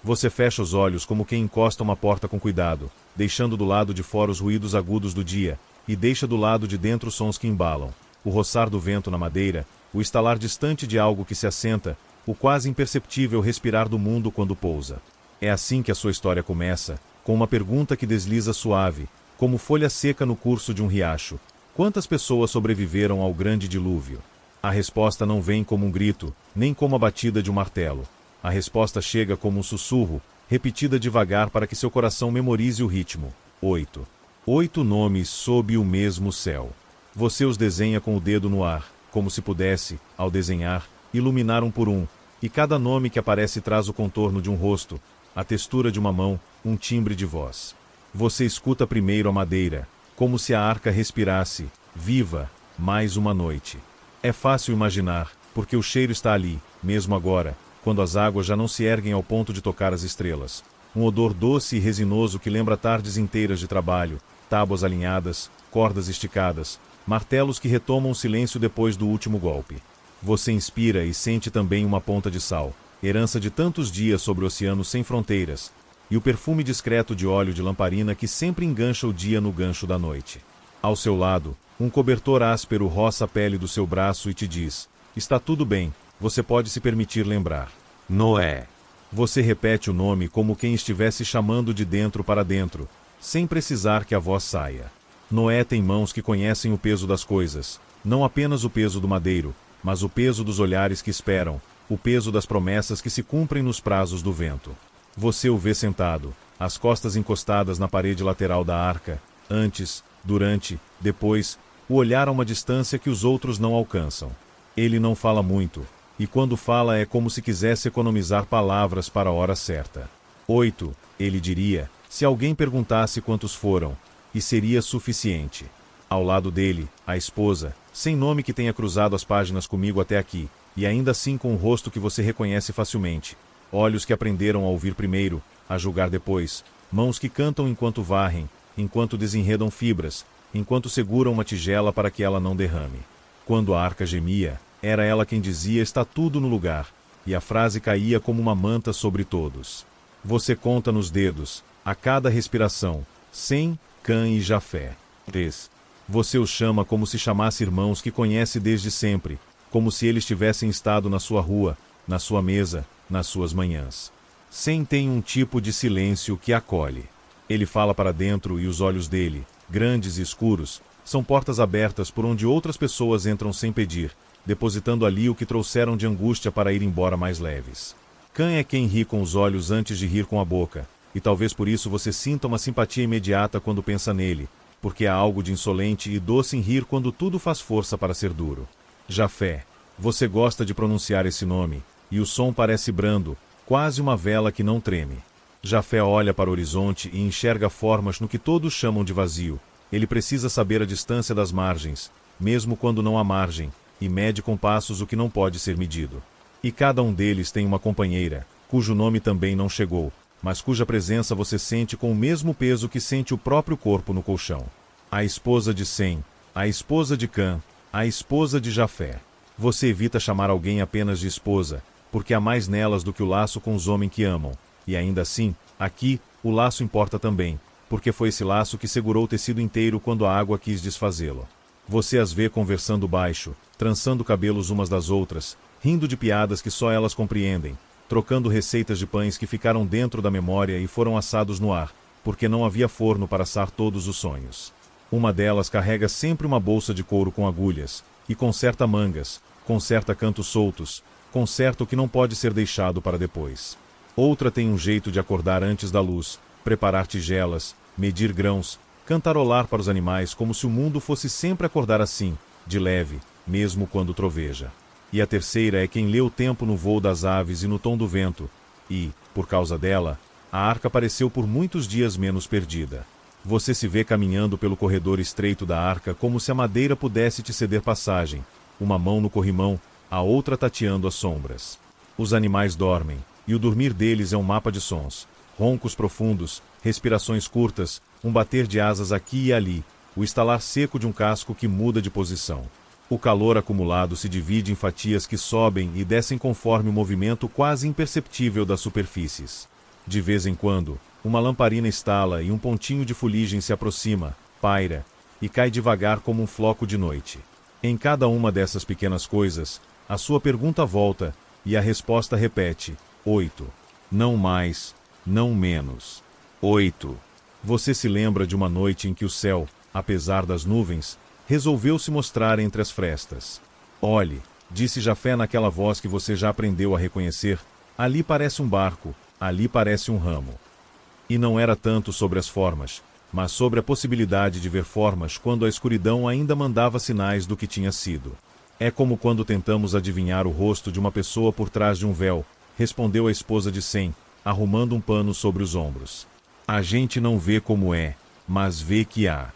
Você fecha os olhos como quem encosta uma porta com cuidado, deixando do lado de fora os ruídos agudos do dia, e deixa do lado de dentro os sons que embalam, o roçar do vento na madeira, o estalar distante de algo que se assenta, o quase imperceptível respirar do mundo quando pousa. É assim que a sua história começa, com uma pergunta que desliza suave, como folha seca no curso de um riacho. Quantas pessoas sobreviveram ao grande dilúvio? A resposta não vem como um grito, nem como a batida de um martelo. A resposta chega como um sussurro, repetida devagar para que seu coração memorize o ritmo. 8. 8 nomes sob o mesmo céu. Você os desenha com o dedo no ar, como se pudesse, ao desenhar, iluminar um por um, e cada nome que aparece traz o contorno de um rosto, a textura de uma mão, um timbre de voz. Você escuta primeiro a madeira, como se a arca respirasse, viva, mais uma noite. É fácil imaginar, porque o cheiro está ali, mesmo agora, quando as águas já não se erguem ao ponto de tocar as estrelas. Um odor doce e resinoso que lembra tardes inteiras de trabalho, tábuas alinhadas, cordas esticadas, martelos que retomam o silêncio depois do último golpe. Você inspira e sente também uma ponta de sal, herança de tantos dias sobre o oceano sem fronteiras, e o perfume discreto de óleo de lamparina que sempre engancha o dia no gancho da noite. Ao seu lado, um cobertor áspero roça a pele do seu braço e te diz: está tudo bem, você pode se permitir lembrar. Noé. Você repete o nome como quem estivesse chamando de dentro para dentro, sem precisar que a voz saia. Noé tem mãos que conhecem o peso das coisas, não apenas o peso do madeiro, mas o peso dos olhares que esperam, o peso das promessas que se cumprem nos prazos do vento. Você o vê sentado, as costas encostadas na parede lateral da arca, antes, durante, depois, o olhar a uma distância que os outros não alcançam. Ele não fala muito, e quando fala é como se quisesse economizar palavras para a hora certa. 8, ele diria, se alguém perguntasse quantos foram, e seria suficiente. Ao lado dele, a esposa, sem nome que tenha cruzado as páginas comigo até aqui, e ainda assim com um rosto que você reconhece facilmente, olhos que aprenderam a ouvir primeiro, a julgar depois, mãos que cantam enquanto varrem, enquanto desenredam fibras, enquanto seguram uma tigela para que ela não derrame. Quando a arca gemia, era ela quem dizia está tudo no lugar, e a frase caía como uma manta sobre todos. Você conta nos dedos, a cada respiração, Sem, Cã e Jafé. 3. Você os chama como se chamasse irmãos que conhece desde sempre, como se eles tivessem estado na sua rua, na sua mesa, nas suas manhãs. Sem tem um tipo de silêncio que acolhe. Ele fala para dentro e os olhos dele, grandes e escuros, são portas abertas por onde outras pessoas entram sem pedir, depositando ali o que trouxeram de angústia para ir embora mais leves. Cã é quem ri com os olhos antes de rir com a boca, e talvez por isso você sinta uma simpatia imediata quando pensa nele, porque há algo de insolente e doce em rir quando tudo faz força para ser duro. Jafé. Você gosta de pronunciar esse nome, e o som parece brando, quase uma vela que não treme. Jafé olha para o horizonte e enxerga formas no que todos chamam de vazio. Ele precisa saber a distância das margens, mesmo quando não há margem, e mede com passos o que não pode ser medido. E cada um deles tem uma companheira, cujo nome também não chegou, mas cuja presença você sente com o mesmo peso que sente o próprio corpo no colchão. A esposa de Sem, a esposa de Cã, a esposa de Jafé. Você evita chamar alguém apenas de esposa, porque há mais nelas do que o laço com os homens que amam, e ainda assim, aqui, o laço importa também, porque foi esse laço que segurou o tecido inteiro quando a água quis desfazê-lo. Você as vê conversando baixo, trançando cabelos umas das outras, rindo de piadas que só elas compreendem, trocando receitas de pães que ficaram dentro da memória e foram assados no ar, porque não havia forno para assar todos os sonhos. Uma delas carrega sempre uma bolsa de couro com agulhas, e conserta mangas, conserta cantos soltos, conserta o que não pode ser deixado para depois. Outra tem um jeito de acordar antes da luz, preparar tigelas, medir grãos, cantarolar para os animais como se o mundo fosse sempre acordar assim, de leve, mesmo quando troveja. E a terceira é quem lê o tempo no voo das aves e no tom do vento, e, por causa dela, a arca pareceu por muitos dias menos perdida. Você se vê caminhando pelo corredor estreito da arca como se a madeira pudesse te ceder passagem, uma mão no corrimão, a outra tateando as sombras. Os animais dormem, e o dormir deles é um mapa de sons, roncos profundos, respirações curtas, um bater de asas aqui e ali, o estalar seco de um casco que muda de posição. O calor acumulado se divide em fatias que sobem e descem conforme o movimento quase imperceptível das superfícies. De vez em quando, uma lamparina estala e um pontinho de fuligem se aproxima, paira, e cai devagar como um floco de noite. Em cada uma dessas pequenas coisas, a sua pergunta volta, e a resposta repete: 8. Não mais, não menos. 8. Você se lembra de uma noite em que o céu, apesar das nuvens, resolveu se mostrar entre as frestas. Olhe, disse Jafé naquela voz que você já aprendeu a reconhecer, ali parece um barco, ali parece um ramo. E não era tanto sobre as formas, mas sobre a possibilidade de ver formas quando a escuridão ainda mandava sinais do que tinha sido. É como quando tentamos adivinhar o rosto de uma pessoa por trás de um véu, respondeu a esposa de Sem, arrumando um pano sobre os ombros. A gente não vê como é, mas vê que há.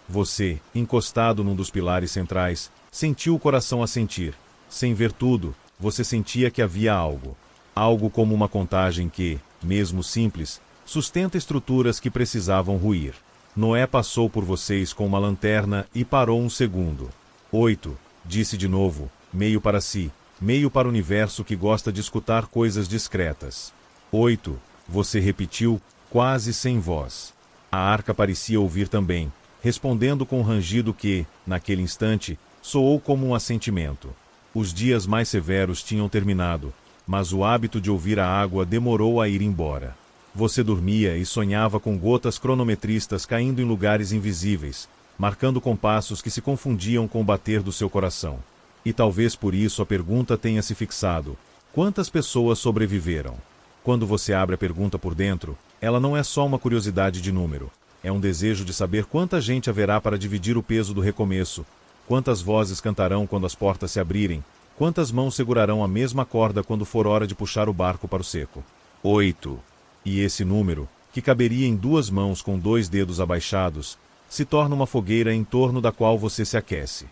Você, encostado num dos pilares centrais, sentiu o coração a sentir. Sem ver tudo, você sentia que havia algo. Algo como uma contagem que, mesmo simples, sustenta estruturas que precisavam ruir. Noé passou por vocês com uma lanterna e parou um segundo. 8, disse de novo, meio para si, meio para o universo que gosta de escutar coisas discretas. 8, você repetiu, quase sem voz. A arca parecia ouvir também, respondendo com um rangido que, naquele instante, soou como um assentimento. Os dias mais severos tinham terminado, mas o hábito de ouvir a água demorou a ir embora. Você dormia e sonhava com gotas cronometristas caindo em lugares invisíveis, marcando compassos que se confundiam com o bater do seu coração. E talvez por isso a pergunta tenha se fixado: quantas pessoas sobreviveram? Quando você abre a pergunta por dentro, ela não é só uma curiosidade de número. É um desejo de saber quanta gente haverá para dividir o peso do recomeço, quantas vozes cantarão quando as portas se abrirem, quantas mãos segurarão a mesma corda quando for hora de puxar o barco para o seco. 8. E esse número, que caberia em 2 mãos com 2 dedos abaixados, se torna uma fogueira em torno da qual você se aquece.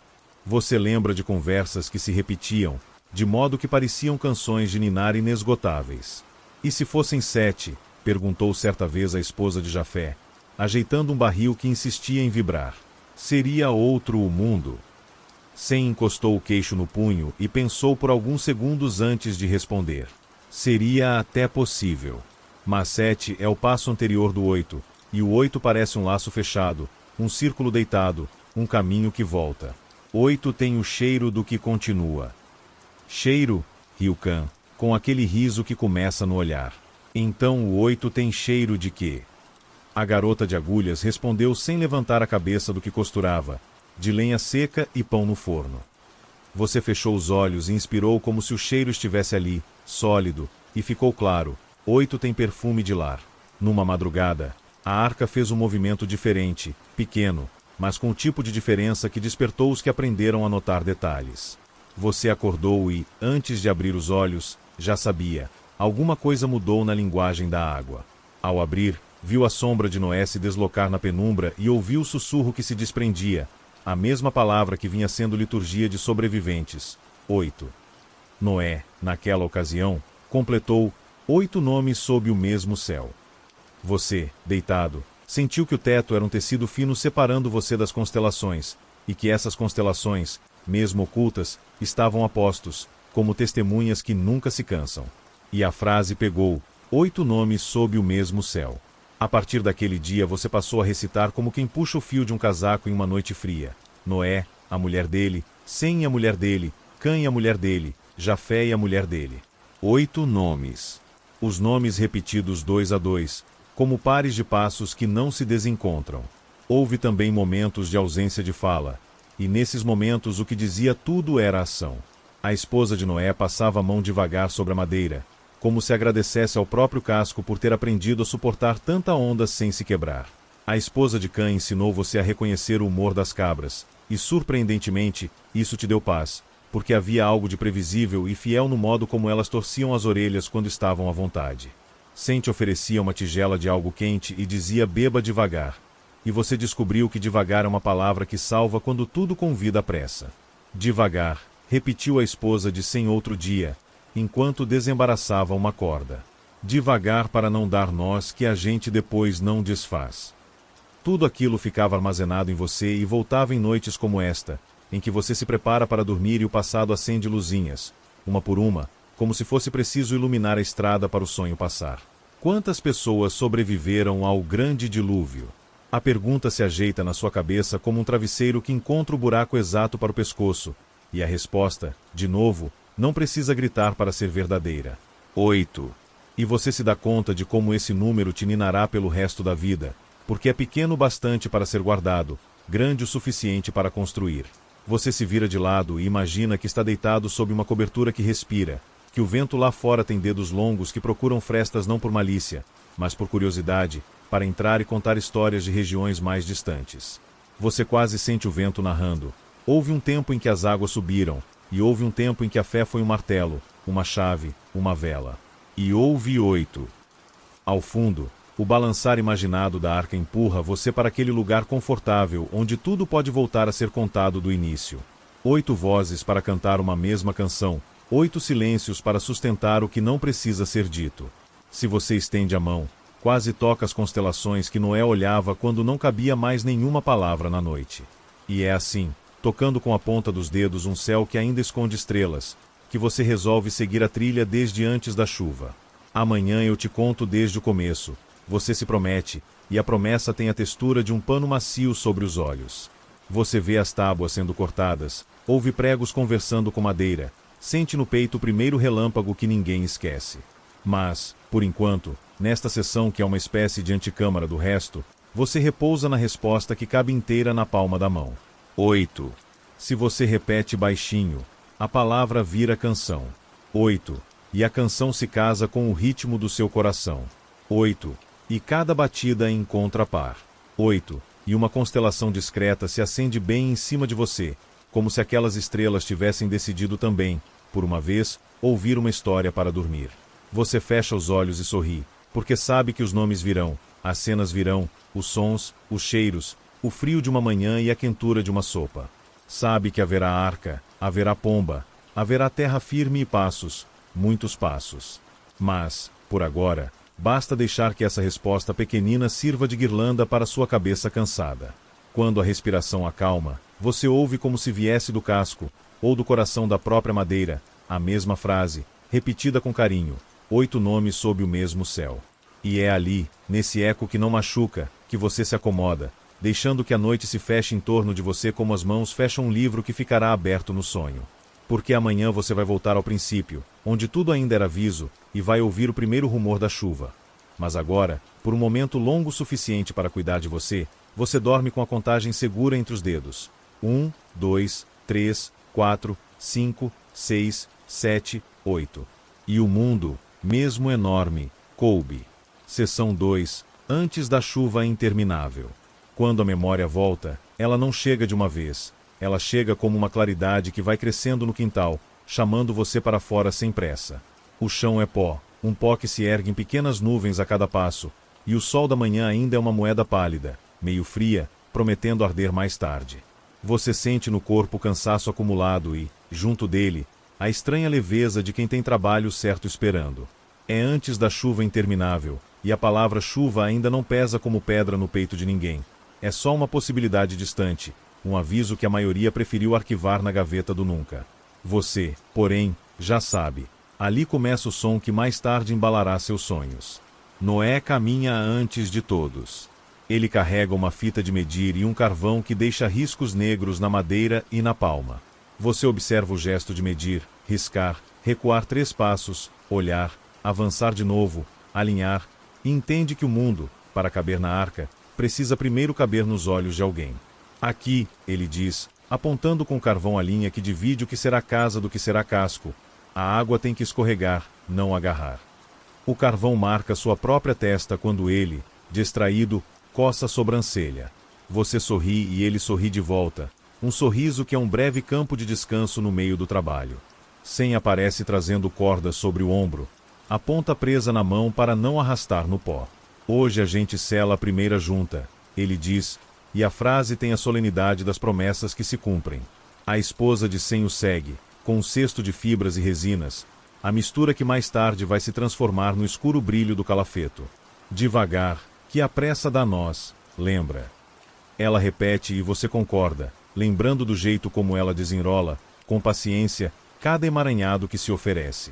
Você lembra de conversas que se repetiam, de modo que pareciam canções de ninar inesgotáveis. E se fossem 7, perguntou certa vez a esposa de Jafé, ajeitando um barril que insistia em vibrar. Seria outro o mundo? Sem encostou o queixo no punho e pensou por alguns segundos antes de responder. Seria até possível. Mas 7 é o passo anterior do 8, e o 8 parece um laço fechado, um círculo deitado, um caminho que volta. 8 tem o cheiro do que continua. Cheiro? Riu Cã, com aquele riso que começa no olhar. Então o 8 tem cheiro de quê? A garota de agulhas respondeu sem levantar a cabeça do que costurava, de lenha seca e pão no forno. Você fechou os olhos e inspirou como se o cheiro estivesse ali, sólido, e ficou claro, 8 tem perfume de lar. Numa madrugada, a arca fez um movimento diferente, pequeno, mas com o tipo de diferença que despertou os que aprenderam a notar detalhes. Você acordou e, antes de abrir os olhos, já sabia, alguma coisa mudou na linguagem da água. Ao abrir, viu a sombra de Noé se deslocar na penumbra e ouviu o sussurro que se desprendia, a mesma palavra que vinha sendo liturgia de sobreviventes. 8. Noé, naquela ocasião, completou 8 nomes sob o mesmo céu. Você, deitado, sentiu que o teto era um tecido fino separando você das constelações, e que essas constelações, mesmo ocultas, estavam a postos, como testemunhas que nunca se cansam. E a frase pegou, 8 nomes sob o mesmo céu. A partir daquele dia você passou a recitar como quem puxa o fio de um casaco em uma noite fria. Noé, a mulher dele, Sem e a mulher dele, Cã e a mulher dele, Jafé e a mulher dele. 8 nomes. Os nomes repetidos 2 a 2, como pares de passos que não se desencontram. Houve também momentos de ausência de fala, e nesses momentos o que dizia tudo era ação. A esposa de Noé passava a mão devagar sobre a madeira, como se agradecesse ao próprio casco por ter aprendido a suportar tanta onda sem se quebrar. A esposa de Cã ensinou você a reconhecer o humor das cabras, e surpreendentemente, isso te deu paz, porque havia algo de previsível e fiel no modo como elas torciam as orelhas quando estavam à vontade. Sem te oferecia uma tigela de algo quente e dizia beba devagar, e você descobriu que devagar é uma palavra que salva quando tudo convida à pressa. Devagar, repetiu a esposa de Sem outro dia, enquanto desembaraçava uma corda. Devagar para não dar nós que a gente depois não desfaz. Tudo aquilo ficava armazenado em você e voltava em noites como esta, em que você se prepara para dormir e o passado acende luzinhas, uma por uma, como se fosse preciso iluminar a estrada para o sonho passar. Quantas pessoas sobreviveram ao grande dilúvio? A pergunta se ajeita na sua cabeça como um travesseiro que encontra o buraco exato para o pescoço, e a resposta, de novo, não precisa gritar para ser verdadeira. 8. E você se dá conta de como esse número te ninará pelo resto da vida, porque é pequeno o bastante para ser guardado, grande o suficiente para construir. Você se vira de lado e imagina que está deitado sob uma cobertura que respira, que o vento lá fora tem dedos longos que procuram frestas não por malícia, mas por curiosidade, para entrar e contar histórias de regiões mais distantes. Você quase sente o vento narrando. Houve um tempo em que as águas subiram, e houve um tempo em que a fé foi um martelo, uma chave, uma vela. E houve 8. Ao fundo, o balançar imaginado da arca empurra você para aquele lugar confortável onde tudo pode voltar a ser contado do início. 8 vozes para cantar uma mesma canção, 8 silêncios para sustentar o que não precisa ser dito. Se você estende a mão, quase toca as constelações que Noé olhava quando não cabia mais nenhuma palavra na noite. E é assim, tocando com a ponta dos dedos um céu que ainda esconde estrelas, que você resolve seguir a trilha desde antes da chuva. Amanhã eu te conto desde o começo, você se promete, e a promessa tem a textura de um pano macio sobre os olhos. Você vê as tábuas sendo cortadas, ouve pregos conversando com madeira, sente no peito o primeiro relâmpago que ninguém esquece. Mas, por enquanto, nesta sessão que é uma espécie de anticâmara do resto, você repousa na resposta que cabe inteira na palma da mão. 8. Se você repete baixinho, a palavra vira canção. 8. E a canção se casa com o ritmo do seu coração. 8. E cada batida encontra par. 8. E uma constelação discreta se acende bem em cima de você, como se aquelas estrelas tivessem decidido também, por uma vez, ouvir uma história para dormir. Você fecha os olhos e sorri, porque sabe que os nomes virão, as cenas virão, os sons, os cheiros, o frio de uma manhã e a quentura de uma sopa. Sabe que haverá arca, haverá pomba, haverá terra firme e passos, muitos passos. Mas, por agora, basta deixar que essa resposta pequenina sirva de guirlanda para sua cabeça cansada. Quando a respiração acalma, você ouve como se viesse do casco, ou do coração da própria madeira, a mesma frase, repetida com carinho, 8 nomes sob o mesmo céu. E é ali, nesse eco que não machuca, que você se acomoda, deixando que a noite se feche em torno de você como as mãos fecham um livro que ficará aberto no sonho. Porque amanhã você vai voltar ao princípio, onde tudo ainda era aviso, e vai ouvir o primeiro rumor da chuva. Mas agora, por um momento longo o suficiente para cuidar de você, você dorme com a contagem segura entre os dedos. 1, 2, 3, 4, 5, 6, 7, 8. E o mundo, mesmo enorme, coube. Seção 2. Antes da chuva interminável. Quando a memória volta, ela não chega de uma vez. Ela chega como uma claridade que vai crescendo no quintal, chamando você para fora sem pressa. O chão é pó, um pó que se ergue em pequenas nuvens a cada passo, e o sol da manhã ainda é uma moeda pálida, meio fria, prometendo arder mais tarde. Você sente no corpo o cansaço acumulado e, junto dele, a estranha leveza de quem tem trabalho certo esperando. É antes da chuva interminável, e a palavra chuva ainda não pesa como pedra no peito de ninguém. É só uma possibilidade distante, um aviso que a maioria preferiu arquivar na gaveta do nunca. Você, porém, já sabe. Ali começa o som que mais tarde embalará seus sonhos. Noé caminha antes de todos. Ele carrega uma fita de medir e um carvão que deixa riscos negros na madeira e na palma. Você observa o gesto de medir, riscar, recuar 3 passos, olhar, avançar de novo, alinhar, e entende que o mundo, para caber na arca, precisa primeiro caber nos olhos de alguém. Aqui, ele diz, apontando com o carvão a linha que divide o que será casa do que será casco, a água tem que escorregar, não agarrar. O carvão marca sua própria testa quando ele, distraído, coça a sobrancelha. Você sorri e ele sorri de volta, um sorriso que é um breve campo de descanso no meio do trabalho. Sem aparece trazendo corda sobre o ombro, a ponta presa na mão para não arrastar no pó. Hoje a gente sela a primeira junta, ele diz, e a frase tem a solenidade das promessas que se cumprem. A esposa de Sem o segue, com um cesto de fibras e resinas, a mistura que mais tarde vai se transformar no escuro brilho do calafeto. Devagar, que a pressa dá nós, lembra. Ela repete e você concorda, lembrando do jeito como ela desenrola, com paciência, cada emaranhado que se oferece.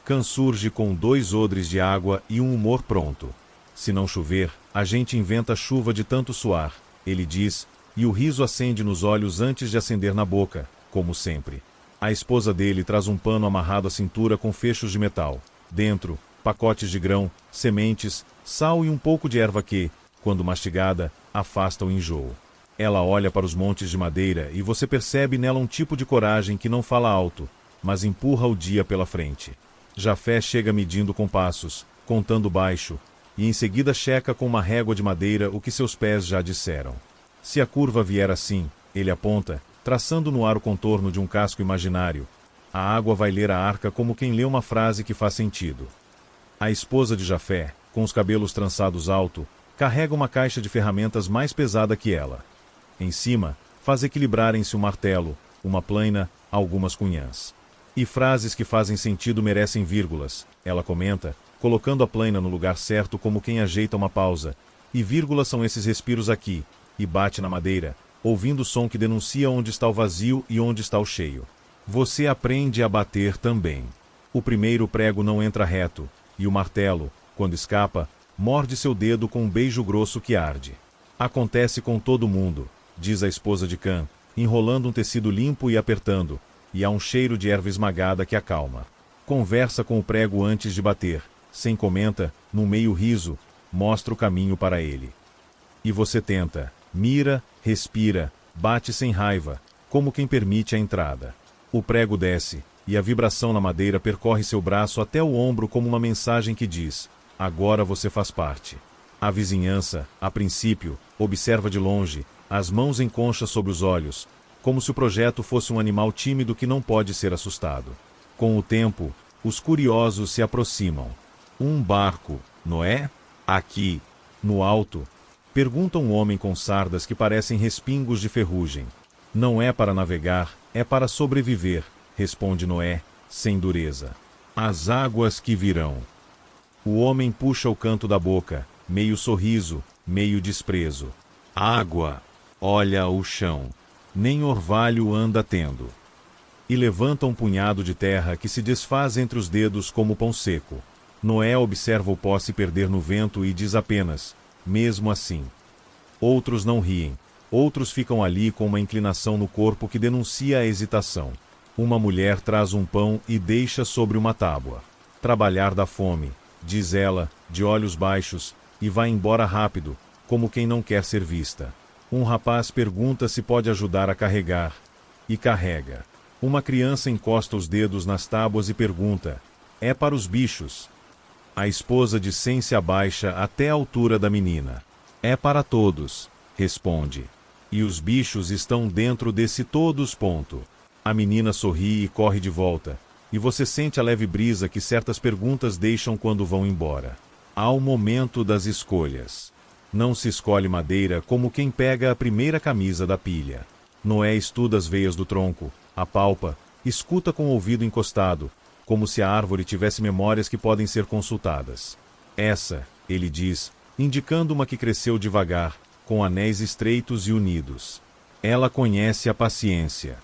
Cã surge com 2 odres de água e um humor pronto. Se não chover, a gente inventa chuva de tanto suar, ele diz, e o riso acende nos olhos antes de acender na boca, como sempre. A esposa dele traz um pano amarrado à cintura com fechos de metal. Dentro, pacotes de grão, sementes, sal e um pouco de erva que, quando mastigada, afasta o enjoo. Ela olha para os montes de madeira e você percebe nela um tipo de coragem que não fala alto, mas empurra o dia pela frente. Jafé chega medindo com passos, contando baixo, e em seguida checa com uma régua de madeira o que seus pés já disseram. Se a curva vier assim, ele aponta, traçando no ar o contorno de um casco imaginário. A água vai ler a arca como quem lê uma frase que faz sentido. A esposa de Jafé, com os cabelos trançados alto, carrega uma caixa de ferramentas mais pesada que ela. Em cima, faz equilibrarem-se um martelo, uma plaina, algumas cunhãs. E frases que fazem sentido merecem vírgulas, ela comenta, colocando a plaina no lugar certo como quem ajeita uma pausa. E vírgulas são esses respiros aqui, e bate na madeira, ouvindo o som que denuncia onde está o vazio e onde está o cheio. Você aprende a bater também. O primeiro prego não entra reto, e o martelo, quando escapa, morde seu dedo com um beijo grosso que arde. Acontece com todo mundo, diz a esposa de Cã, enrolando um tecido limpo e apertando, e há um cheiro de erva esmagada que acalma. Conversa com o prego antes de bater, sem comenta, num meio riso, mostra o caminho para ele. E você tenta, mira, respira, bate sem raiva, como quem permite a entrada. O prego desce, e a vibração na madeira percorre seu braço até o ombro como uma mensagem que diz: agora você faz parte. A vizinhança, a princípio, observa de longe, as mãos em concha sobre os olhos, como se o projeto fosse um animal tímido que não pode ser assustado. Com o tempo, os curiosos se aproximam. Um barco, Noé? Aqui, no alto? Pergunta um homem com sardas que parecem respingos de ferrugem. Não é para navegar, é para sobreviver, responde Noé, sem dureza. As águas que virão. O homem puxa o canto da boca, meio sorriso, meio desprezo. Água, olha o chão. Nem orvalho anda tendo. E levanta um punhado de terra que se desfaz entre os dedos como pão seco. Noé observa o pó se perder no vento e diz apenas, mesmo assim. Outros não riem, outros ficam ali com uma inclinação no corpo que denuncia a hesitação. Uma mulher traz um pão e deixa sobre uma tábua. Trabalhar dá fome, diz ela, de olhos baixos, e vai embora rápido, como quem não quer ser vista. Um rapaz pergunta se pode ajudar a carregar, e carrega. Uma criança encosta os dedos nas tábuas e pergunta, é para os bichos? A esposa de Sem se abaixa até a altura da menina. É para todos, responde. E os bichos estão dentro desse todos ponto. A menina sorri e corre de volta, e você sente a leve brisa que certas perguntas deixam quando vão embora. Há o momento das escolhas. Não se escolhe madeira como quem pega a primeira camisa da pilha. Noé estuda as veias do tronco, apalpa, escuta com o ouvido encostado, como se a árvore tivesse memórias que podem ser consultadas. Essa, ele diz, indicando uma que cresceu devagar, com anéis estreitos e unidos. Ela conhece a paciência.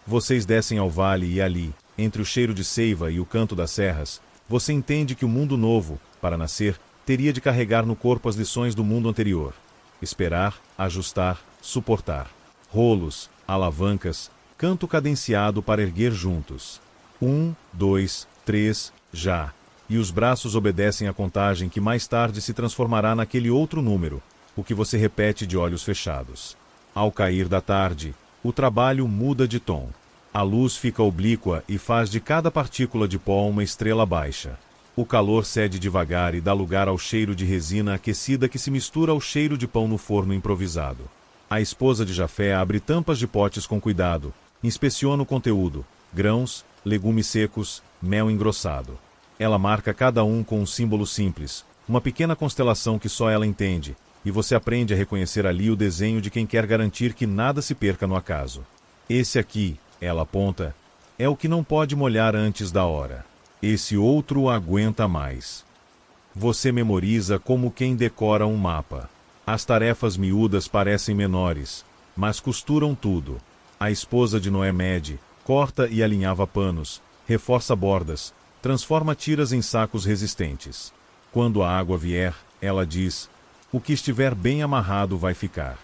Vocês descem ao vale e ali, entre o cheiro de seiva e o canto das serras, você entende que o mundo novo, para nascer, teria de carregar no corpo as lições do mundo anterior. Esperar, ajustar, suportar. Rolos, alavancas, canto cadenciado para erguer juntos. 1, 2, 3, já. E os braços obedecem à contagem que mais tarde se transformará naquele outro número, o que você repete de olhos fechados. Ao cair da tarde, o trabalho muda de tom. A luz fica oblíqua e faz de cada partícula de pó uma estrela baixa. O calor cede devagar e dá lugar ao cheiro de resina aquecida que se mistura ao cheiro de pão no forno improvisado. A esposa de Jafé abre tampas de potes com cuidado, inspeciona o conteúdo, grãos, legumes secos, mel engrossado. Ela marca cada um com um símbolo simples, uma pequena constelação que só ela entende, e você aprende a reconhecer ali o desenho de quem quer garantir que nada se perca no acaso. Esse aqui, ela aponta, é o que não pode molhar antes da hora. Esse outro aguenta mais. Você memoriza como quem decora um mapa. As tarefas miúdas parecem menores, mas costuram tudo. A esposa de Noé mede, corta e alinhava panos, reforça bordas, transforma tiras em sacos resistentes. Quando a água vier, ela diz: o que estiver bem amarrado vai ficar.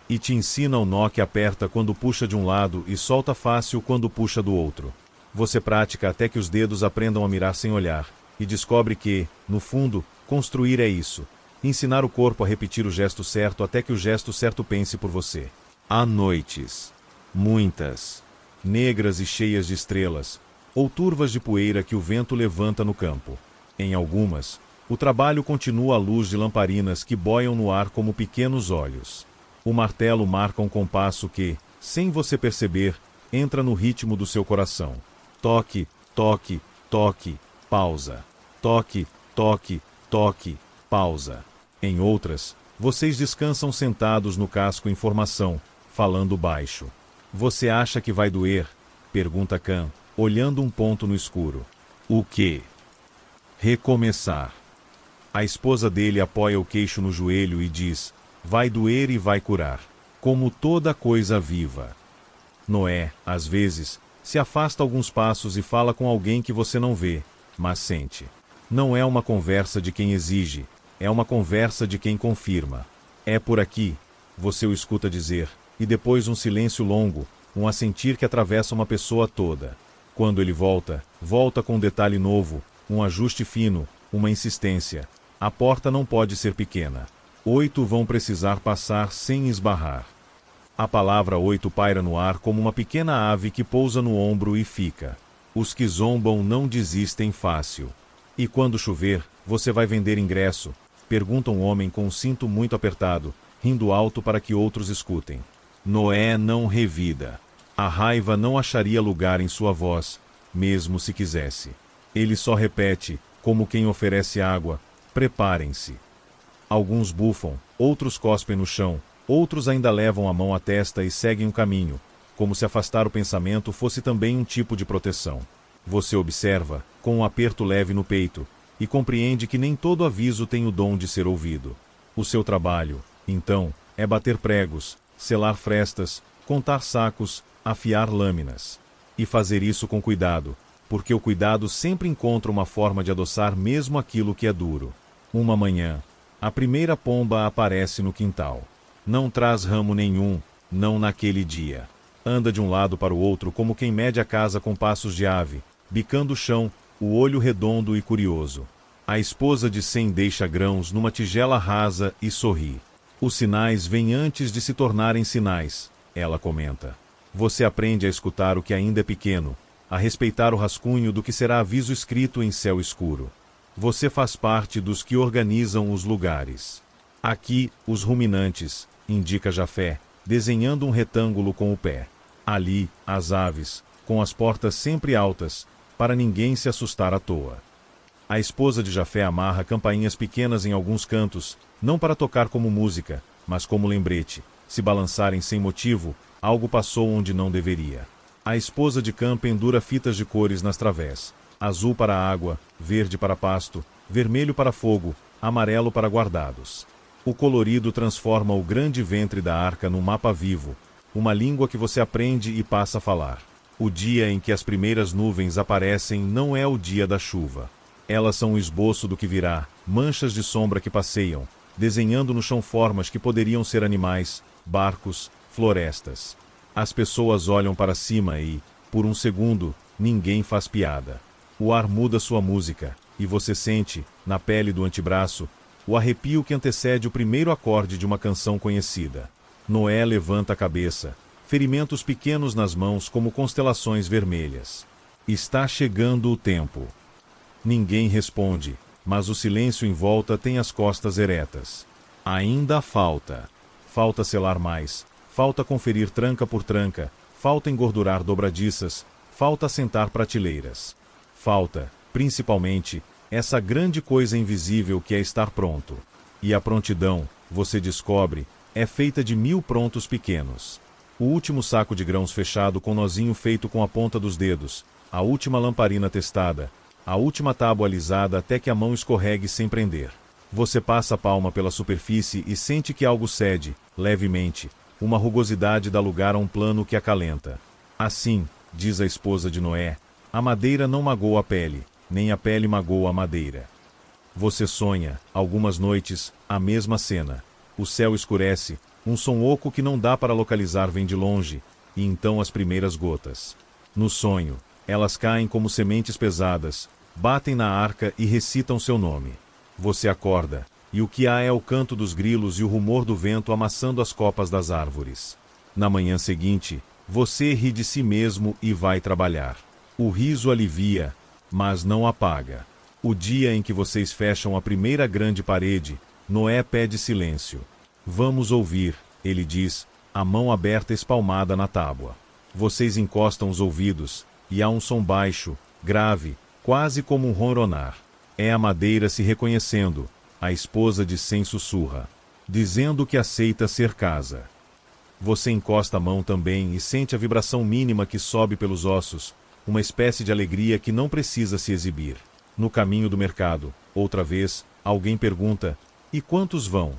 E te ensina o nó que aperta quando puxa de um lado e solta fácil quando puxa do outro. Você pratica até que os dedos aprendam a mirar sem olhar, e descobre que, no fundo, construir é isso. Ensinar o corpo a repetir o gesto certo até que o gesto certo pense por você. Há noites, muitas, negras e cheias de estrelas, ou turvas de poeira que o vento levanta no campo. Em algumas, o trabalho continua à luz de lamparinas que boiam no ar como pequenos olhos. O martelo marca um compasso que, sem você perceber, entra no ritmo do seu coração. Toque, toque, toque, pausa. Toque, toque, toque, pausa. Em outras, vocês descansam sentados no casco em formação, falando baixo. Você acha que vai doer? Pergunta Khan, olhando um ponto no escuro. O quê? Recomeçar. A esposa dele apoia o queixo no joelho e diz: vai doer e vai curar. Como toda coisa viva. Noé, às vezes, se afasta alguns passos e fala com alguém que você não vê, mas sente. Não é uma conversa de quem exige, é uma conversa de quem confirma. É por aqui, você o escuta dizer, e depois um silêncio longo, um assentir que atravessa uma pessoa toda. Quando ele volta, volta com um detalhe novo, um ajuste fino, uma insistência. A porta não pode ser pequena. 8 vão precisar passar sem esbarrar. A palavra 8 paira no ar como uma pequena ave que pousa no ombro e fica. Os que zombam não desistem fácil. E quando chover, você vai vender ingresso? Pergunta um homem com um cinto muito apertado, rindo alto para que outros escutem. Noé não revida. A raiva não acharia lugar em sua voz, mesmo se quisesse. Ele só repete, como quem oferece água: preparem-se. Alguns bufam, outros cospem no chão, outros ainda levam a mão à testa e seguem o caminho, como se afastar o pensamento fosse também um tipo de proteção. Você observa, com um aperto leve no peito, e compreende que nem todo aviso tem o dom de ser ouvido. O seu trabalho, então, é bater pregos, selar frestas, contar sacos, afiar lâminas. E fazer isso com cuidado, porque o cuidado sempre encontra uma forma de adoçar mesmo aquilo que é duro. Uma manhã, a primeira pomba aparece no quintal. Não traz ramo nenhum, não naquele dia. Anda de um lado para o outro como quem mede a casa com passos de ave, bicando o chão, o olho redondo e curioso. A esposa de Sem deixa grãos numa tigela rasa e sorri. Os sinais vêm antes de se tornarem sinais, ela comenta. Você aprende a escutar o que ainda é pequeno, a respeitar o rascunho do que será aviso escrito em céu escuro. Você faz parte dos que organizam os lugares. Aqui, os ruminantes, indica Jafé, desenhando um retângulo com o pé. Ali, as aves, com as portas sempre altas, para ninguém se assustar à toa. A esposa de Jafé amarra campainhas pequenas em alguns cantos, não para tocar como música, mas como lembrete. Se balançarem sem motivo, algo passou onde não deveria. A esposa de Cã pendura fitas de cores nas través. Azul para água, verde para pasto, vermelho para fogo, amarelo para guardados. O colorido transforma o grande ventre da arca num mapa vivo, uma língua que você aprende e passa a falar. O dia em que as primeiras nuvens aparecem não é o dia da chuva. Elas são um esboço do que virá, manchas de sombra que passeiam, desenhando no chão formas que poderiam ser animais, barcos, florestas. As pessoas olham para cima e, por um segundo, ninguém faz piada. O ar muda sua música, e você sente, na pele do antebraço, o arrepio que antecede o primeiro acorde de uma canção conhecida. Noé levanta a cabeça, ferimentos pequenos nas mãos como constelações vermelhas. Está chegando o tempo. Ninguém responde, mas o silêncio em volta tem as costas eretas. Ainda falta. Falta selar mais, falta conferir tranca por tranca, falta engordurar dobradiças, falta assentar prateleiras. Falta, principalmente, essa grande coisa invisível que é estar pronto. E a prontidão, você descobre, é feita de 1000 prontos pequenos. O último saco de grãos fechado com nozinho feito com a ponta dos dedos, a última lamparina testada, a última tábua alisada até que a mão escorregue sem prender. Você passa a palma pela superfície e sente que algo cede, levemente, uma rugosidade dá lugar a um plano que acalenta. Assim, diz a esposa de Noé, a madeira não magoa a pele, nem a pele magoa a madeira. Você sonha, algumas noites, a mesma cena. O céu escurece, um som oco que não dá para localizar vem de longe, e então as primeiras gotas. No sonho, elas caem como sementes pesadas, batem na arca e recitam seu nome. Você acorda, e o que há é o canto dos grilos e o rumor do vento amassando as copas das árvores. Na manhã seguinte, você ri de si mesmo e vai trabalhar. O riso alivia, mas não apaga. O dia em que vocês fecham a primeira grande parede, Noé pede silêncio. Vamos ouvir, ele diz, a mão aberta espalmada na tábua. Vocês encostam os ouvidos, e há um som baixo, grave, quase como um ronronar. É a madeira se reconhecendo, a esposa de Sem sussurra, dizendo que aceita ser casa. Você encosta a mão também e sente a vibração mínima que sobe pelos ossos, uma espécie de alegria que não precisa se exibir. No caminho do mercado, outra vez, alguém pergunta, e quantos vão?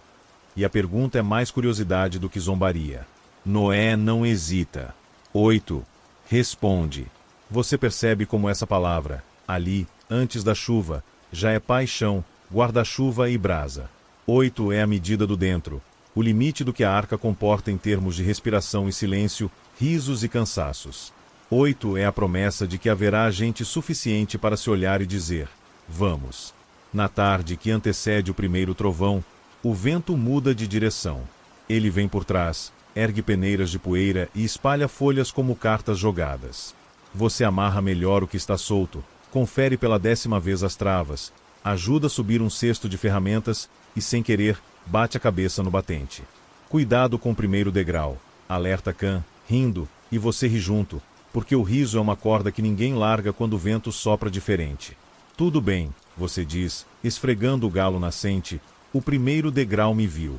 E a pergunta é mais curiosidade do que zombaria. Noé não hesita. 8. Responde. Você percebe como essa palavra, ali, antes da chuva, já é paixão, guarda-chuva e brasa. 8 é a medida do dentro, o limite do que a arca comporta em termos de respiração e silêncio, risos e cansaços. 8 é a promessa de que haverá gente suficiente para se olhar e dizer, vamos. Na tarde que antecede o primeiro trovão, o vento muda de direção. Ele vem por trás, ergue peneiras de poeira e espalha folhas como cartas jogadas. Você amarra melhor o que está solto, confere pela 10ª vez as travas, ajuda a subir um cesto de ferramentas e, sem querer, bate a cabeça no batente. Cuidado com o primeiro degrau, alerta Cã, rindo, e você ri junto, porque o riso é uma corda que ninguém larga quando o vento sopra diferente. Tudo bem, você diz, esfregando o galo nascente, o primeiro degrau me viu.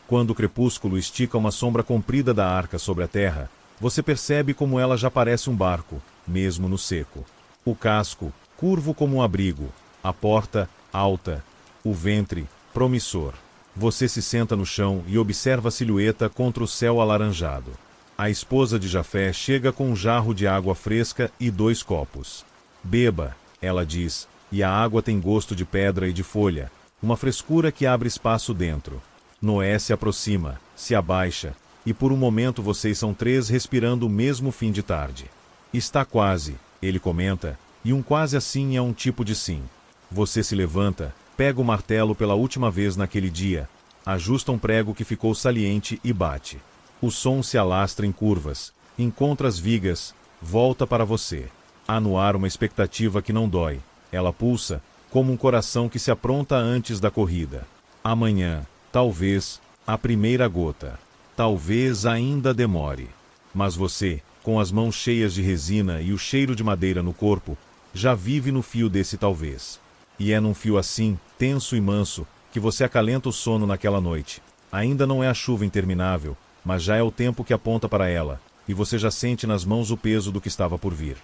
Quando o crepúsculo estica uma sombra comprida da arca sobre a terra, você percebe como ela já parece um barco, mesmo no seco. O casco, curvo como um abrigo, a porta, alta, o ventre, promissor. Você se senta no chão e observa a silhueta contra o céu alaranjado. A esposa de Jafé chega com um jarro de água fresca e 2 copos. Beba, ela diz, e a água tem gosto de pedra e de folha, uma frescura que abre espaço dentro. Noé se aproxima, se abaixa, e por um momento vocês são 3 respirando o mesmo fim de tarde. Está quase, ele comenta, e um quase assim é um tipo de sim. Você se levanta, pega o martelo pela última vez naquele dia, ajusta um prego que ficou saliente e bate. O som se alastra em curvas, encontra as vigas, volta para você. Há no ar uma expectativa que não dói. Ela pulsa, como um coração que se apronta antes da corrida. Amanhã, talvez, a primeira gota. Talvez ainda demore. Mas você, com as mãos cheias de resina e o cheiro de madeira no corpo, já vive no fio desse talvez. E é num fio assim, tenso e manso, que você acalenta o sono naquela noite. Ainda não é a chuva interminável, mas já é o tempo que aponta para ela, e você já sente nas mãos o peso do que estava por vir.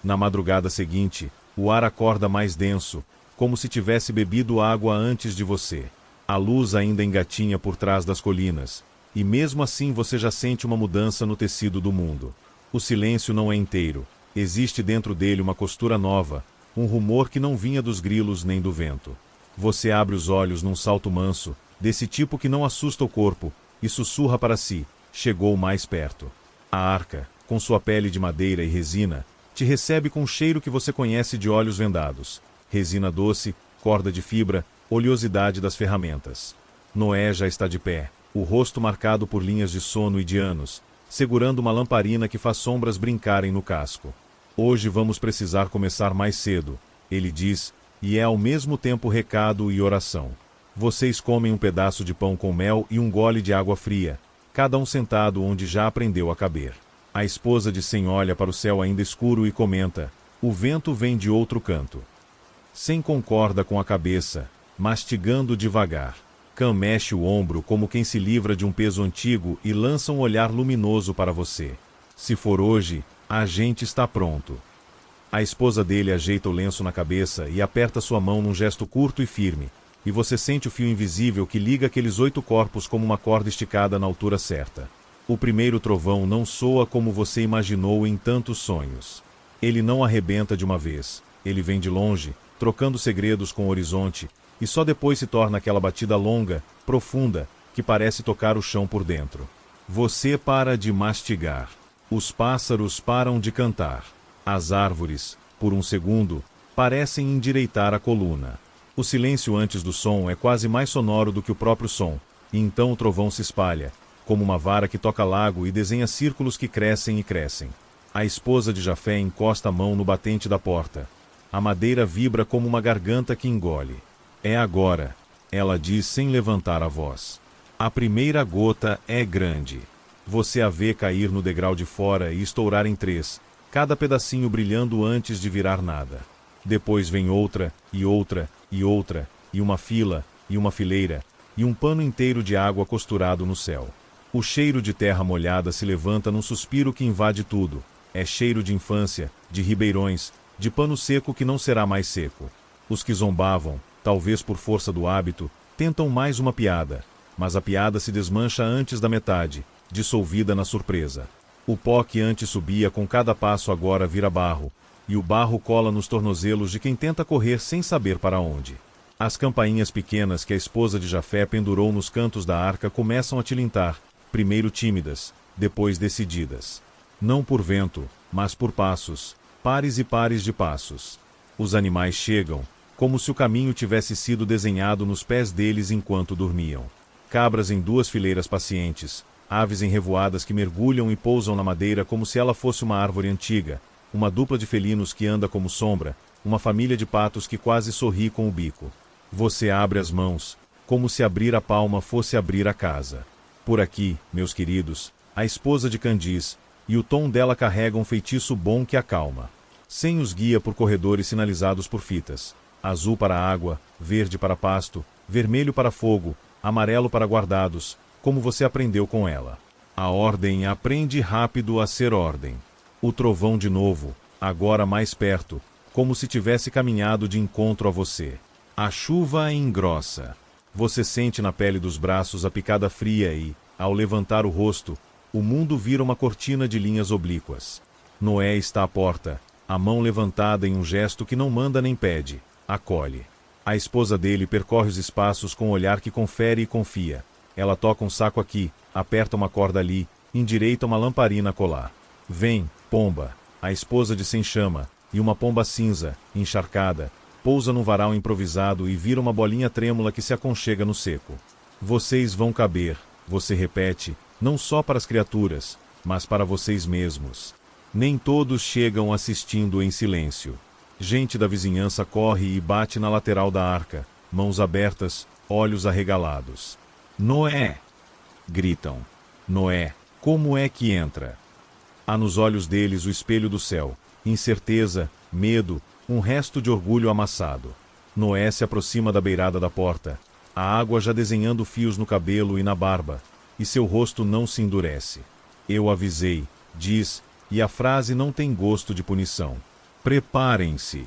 Na madrugada seguinte, o ar acorda mais denso, como se tivesse bebido água antes de você. A luz ainda engatinha por trás das colinas, e mesmo assim você já sente uma mudança no tecido do mundo. O silêncio não é inteiro, existe dentro dele uma costura nova, um rumor que não vinha dos grilos nem do vento. Você abre os olhos num salto manso, desse tipo que não assusta o corpo, e sussurra para si, chegou mais perto. A arca, com sua pele de madeira e resina, te recebe com um cheiro que você conhece de olhos vendados. Resina doce, corda de fibra, oleosidade das ferramentas. Noé já está de pé, o rosto marcado por linhas de sono e de anos, segurando uma lamparina que faz sombras brincarem no casco. Hoje vamos precisar começar mais cedo, ele diz, e é ao mesmo tempo recado e oração. Vocês comem um pedaço de pão com mel e um gole de água fria, cada um sentado onde já aprendeu a caber. A esposa de Sem olha para o céu ainda escuro e comenta, o vento vem de outro canto. Sem concorda com a cabeça, mastigando devagar. Cã mexe o ombro como quem se livra de um peso antigo e lança um olhar luminoso para você. Se for hoje, a gente está pronto. A esposa dele ajeita o lenço na cabeça e aperta sua mão num gesto curto e firme, e você sente o fio invisível que liga aqueles 8 corpos como uma corda esticada na altura certa. O primeiro trovão não soa como você imaginou em tantos sonhos. Ele não arrebenta de uma vez. Ele vem de longe, trocando segredos com o horizonte, e só depois se torna aquela batida longa, profunda, que parece tocar o chão por dentro. Você para de mastigar. Os pássaros param de cantar. As árvores, por um segundo, parecem endireitar a coluna. O silêncio antes do som é quase mais sonoro do que o próprio som, e então o trovão se espalha, como uma vara que toca lago e desenha círculos que crescem e crescem. A esposa de Jafé encosta a mão no batente da porta. A madeira vibra como uma garganta que engole. É agora, ela diz sem levantar a voz. A primeira gota é grande. Você a vê cair no degrau de fora e estourar em 3, cada pedacinho brilhando antes de virar nada. Depois vem outra, e outra, e outra, e uma fila, e uma fileira, e um pano inteiro de água costurado no céu. O cheiro de terra molhada se levanta num suspiro que invade tudo. É cheiro de infância, de ribeirões, de pano seco que não será mais seco. Os que zombavam, talvez por força do hábito, tentam mais uma piada, mas a piada se desmancha antes da metade, dissolvida na surpresa. O pó que antes subia com cada passo agora vira barro, e o barro cola nos tornozelos de quem tenta correr sem saber para onde. As campainhas pequenas que a esposa de Jafé pendurou nos cantos da arca começam a tilintar, primeiro tímidas, depois decididas. Não por vento, mas por passos, pares e pares de passos. Os animais chegam, como se o caminho tivesse sido desenhado nos pés deles enquanto dormiam. Cabras em 2 fileiras pacientes, aves em revoadas que mergulham e pousam na madeira como se ela fosse uma árvore antiga, uma dupla de felinos que anda como sombra, uma família de patos que quase sorri com o bico. Você abre as mãos, como se abrir a palma fosse abrir a casa. Por aqui, meus queridos, a esposa de Candiz, e o tom dela carrega um feitiço bom que acalma. Sem os guia por corredores sinalizados por fitas. Azul para água, verde para pasto, vermelho para fogo, amarelo para guardados, como você aprendeu com ela. A ordem aprende rápido a ser ordem. O trovão de novo, agora mais perto, como se tivesse caminhado de encontro a você. A chuva engrossa. Você sente na pele dos braços a picada fria e, ao levantar o rosto, o mundo vira uma cortina de linhas oblíquas. Noé está à porta, a mão levantada em um gesto que não manda nem pede, acolhe. A esposa dele percorre os espaços com um olhar que confere e confia. Ela toca um saco aqui, aperta uma corda ali, endireita uma lamparina a colar. Vem, pomba, a esposa de Sem Chama, e uma pomba cinza, encharcada, pousa num varal improvisado e vira uma bolinha trêmula que se aconchega no seco. Vocês vão caber, você repete, não só para as criaturas, mas para vocês mesmos. Nem todos chegam assistindo em silêncio. Gente da vizinhança corre e bate na lateral da arca, mãos abertas, olhos arregalados. Noé! Gritam. Noé, como é que entra? Há nos olhos deles o espelho do céu, incerteza, medo, um resto de orgulho amassado. Noé se aproxima da beirada da porta, a água já desenhando fios no cabelo e na barba, e seu rosto não se endurece. Eu avisei, diz, e a frase não tem gosto de punição. Preparem-se.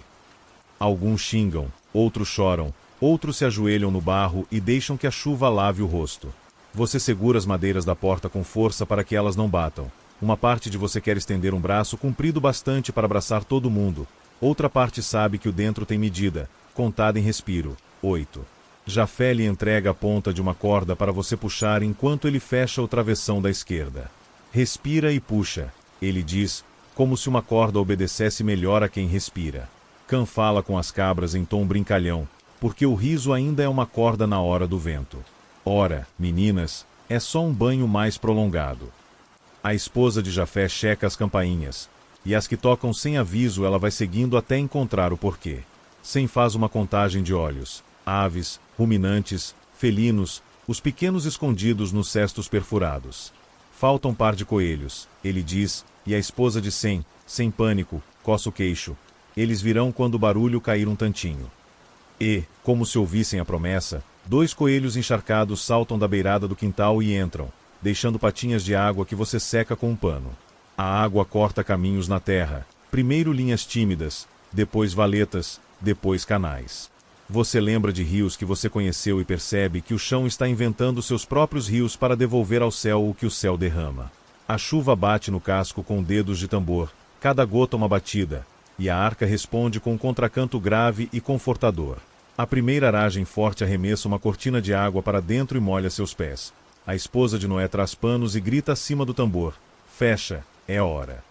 Alguns xingam, outros choram, outros se ajoelham no barro e deixam que a chuva lave o rosto. Você segura as madeiras da porta com força para que elas não batam. Uma parte de você quer estender um braço comprido bastante para abraçar todo mundo. Outra parte sabe que o dentro tem medida, contada em respiro. 8. Jafé lhe entrega a ponta de uma corda para você puxar enquanto ele fecha o travessão da esquerda. Respira e puxa, ele diz, como se uma corda obedecesse melhor a quem respira. Cã fala com as cabras em tom brincalhão, porque o riso ainda é uma corda na hora do vento. Ora, meninas, é só um banho mais prolongado. A esposa de Jafé checa as campainhas, e as que tocam sem aviso ela vai seguindo até encontrar o porquê. Sem faz uma contagem de olhos, aves, ruminantes, felinos, os pequenos escondidos nos cestos perfurados. Falta um par de coelhos, ele diz, e a esposa de sem pânico, coça o queixo. Eles virão quando o barulho cair um tantinho. E, como se ouvissem a promessa, 2 coelhos encharcados saltam da beirada do quintal e entram, deixando patinhas de água que você seca com um pano. A água corta caminhos na terra, primeiro linhas tímidas, depois valetas, depois canais. Você lembra de rios que você conheceu e percebe que o chão está inventando seus próprios rios para devolver ao céu o que o céu derrama. A chuva bate no casco com dedos de tambor, cada gota uma batida, e a arca responde com um contracanto grave e confortador. A primeira aragem forte arremessa uma cortina de água para dentro e molha seus pés. A esposa de Noé traz panos e grita acima do tambor: fecha, é hora.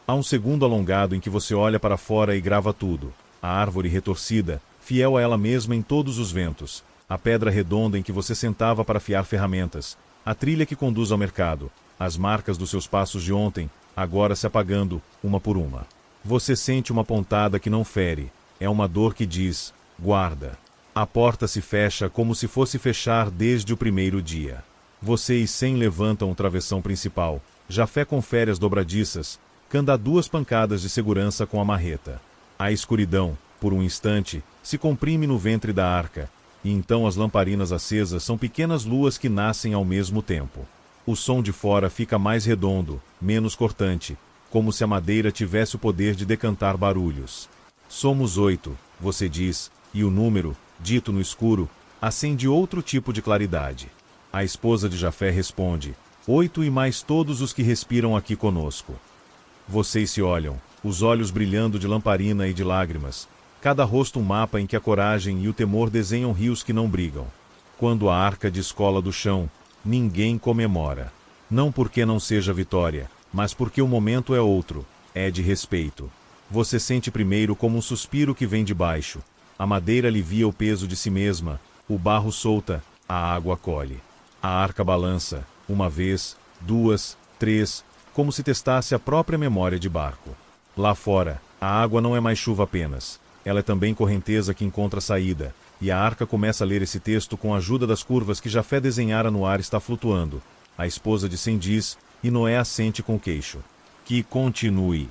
Há um segundo alongado em que você olha para fora e grava tudo. A árvore retorcida, fiel a ela mesma em todos os ventos. A pedra redonda em que você sentava para afiar ferramentas. A trilha que conduz ao mercado. As marcas dos seus passos de ontem, agora se apagando, uma por uma. Você sente uma pontada que não fere. É uma dor que diz: guarda. A porta se fecha como se fosse fechar desde o primeiro dia. Você e Sem levantam o travessão principal. Jafé confere as dobradiças. Can dá 2 pancadas de segurança com a marreta. A escuridão, por um instante, se comprime no ventre da arca, e então as lamparinas acesas são pequenas luas que nascem ao mesmo tempo. O som de fora fica mais redondo, menos cortante, como se a madeira tivesse o poder de decantar barulhos. Somos 8, você diz, e o número, dito no escuro, acende outro tipo de claridade. A esposa de Jafé responde: 8 e mais todos os que respiram aqui conosco. Vocês se olham, os olhos brilhando de lamparina e de lágrimas, cada rosto um mapa em que a coragem e o temor desenham rios que não brigam. Quando a arca descola do chão, ninguém comemora. Não porque não seja vitória, mas porque o momento é outro, é de respeito. Você sente primeiro como um suspiro que vem de baixo. A madeira alivia o peso de si mesma, o barro solta, a água colhe. A arca balança, uma vez, 2, 3, como se testasse a própria memória de barco. Lá fora, a água não é mais chuva apenas. Ela é também correnteza que encontra saída, e a arca começa a ler esse texto com a ajuda das curvas que Jafé desenhara no ar está flutuando. A esposa de Sem diz, e Noé assente com o queixo: que continue.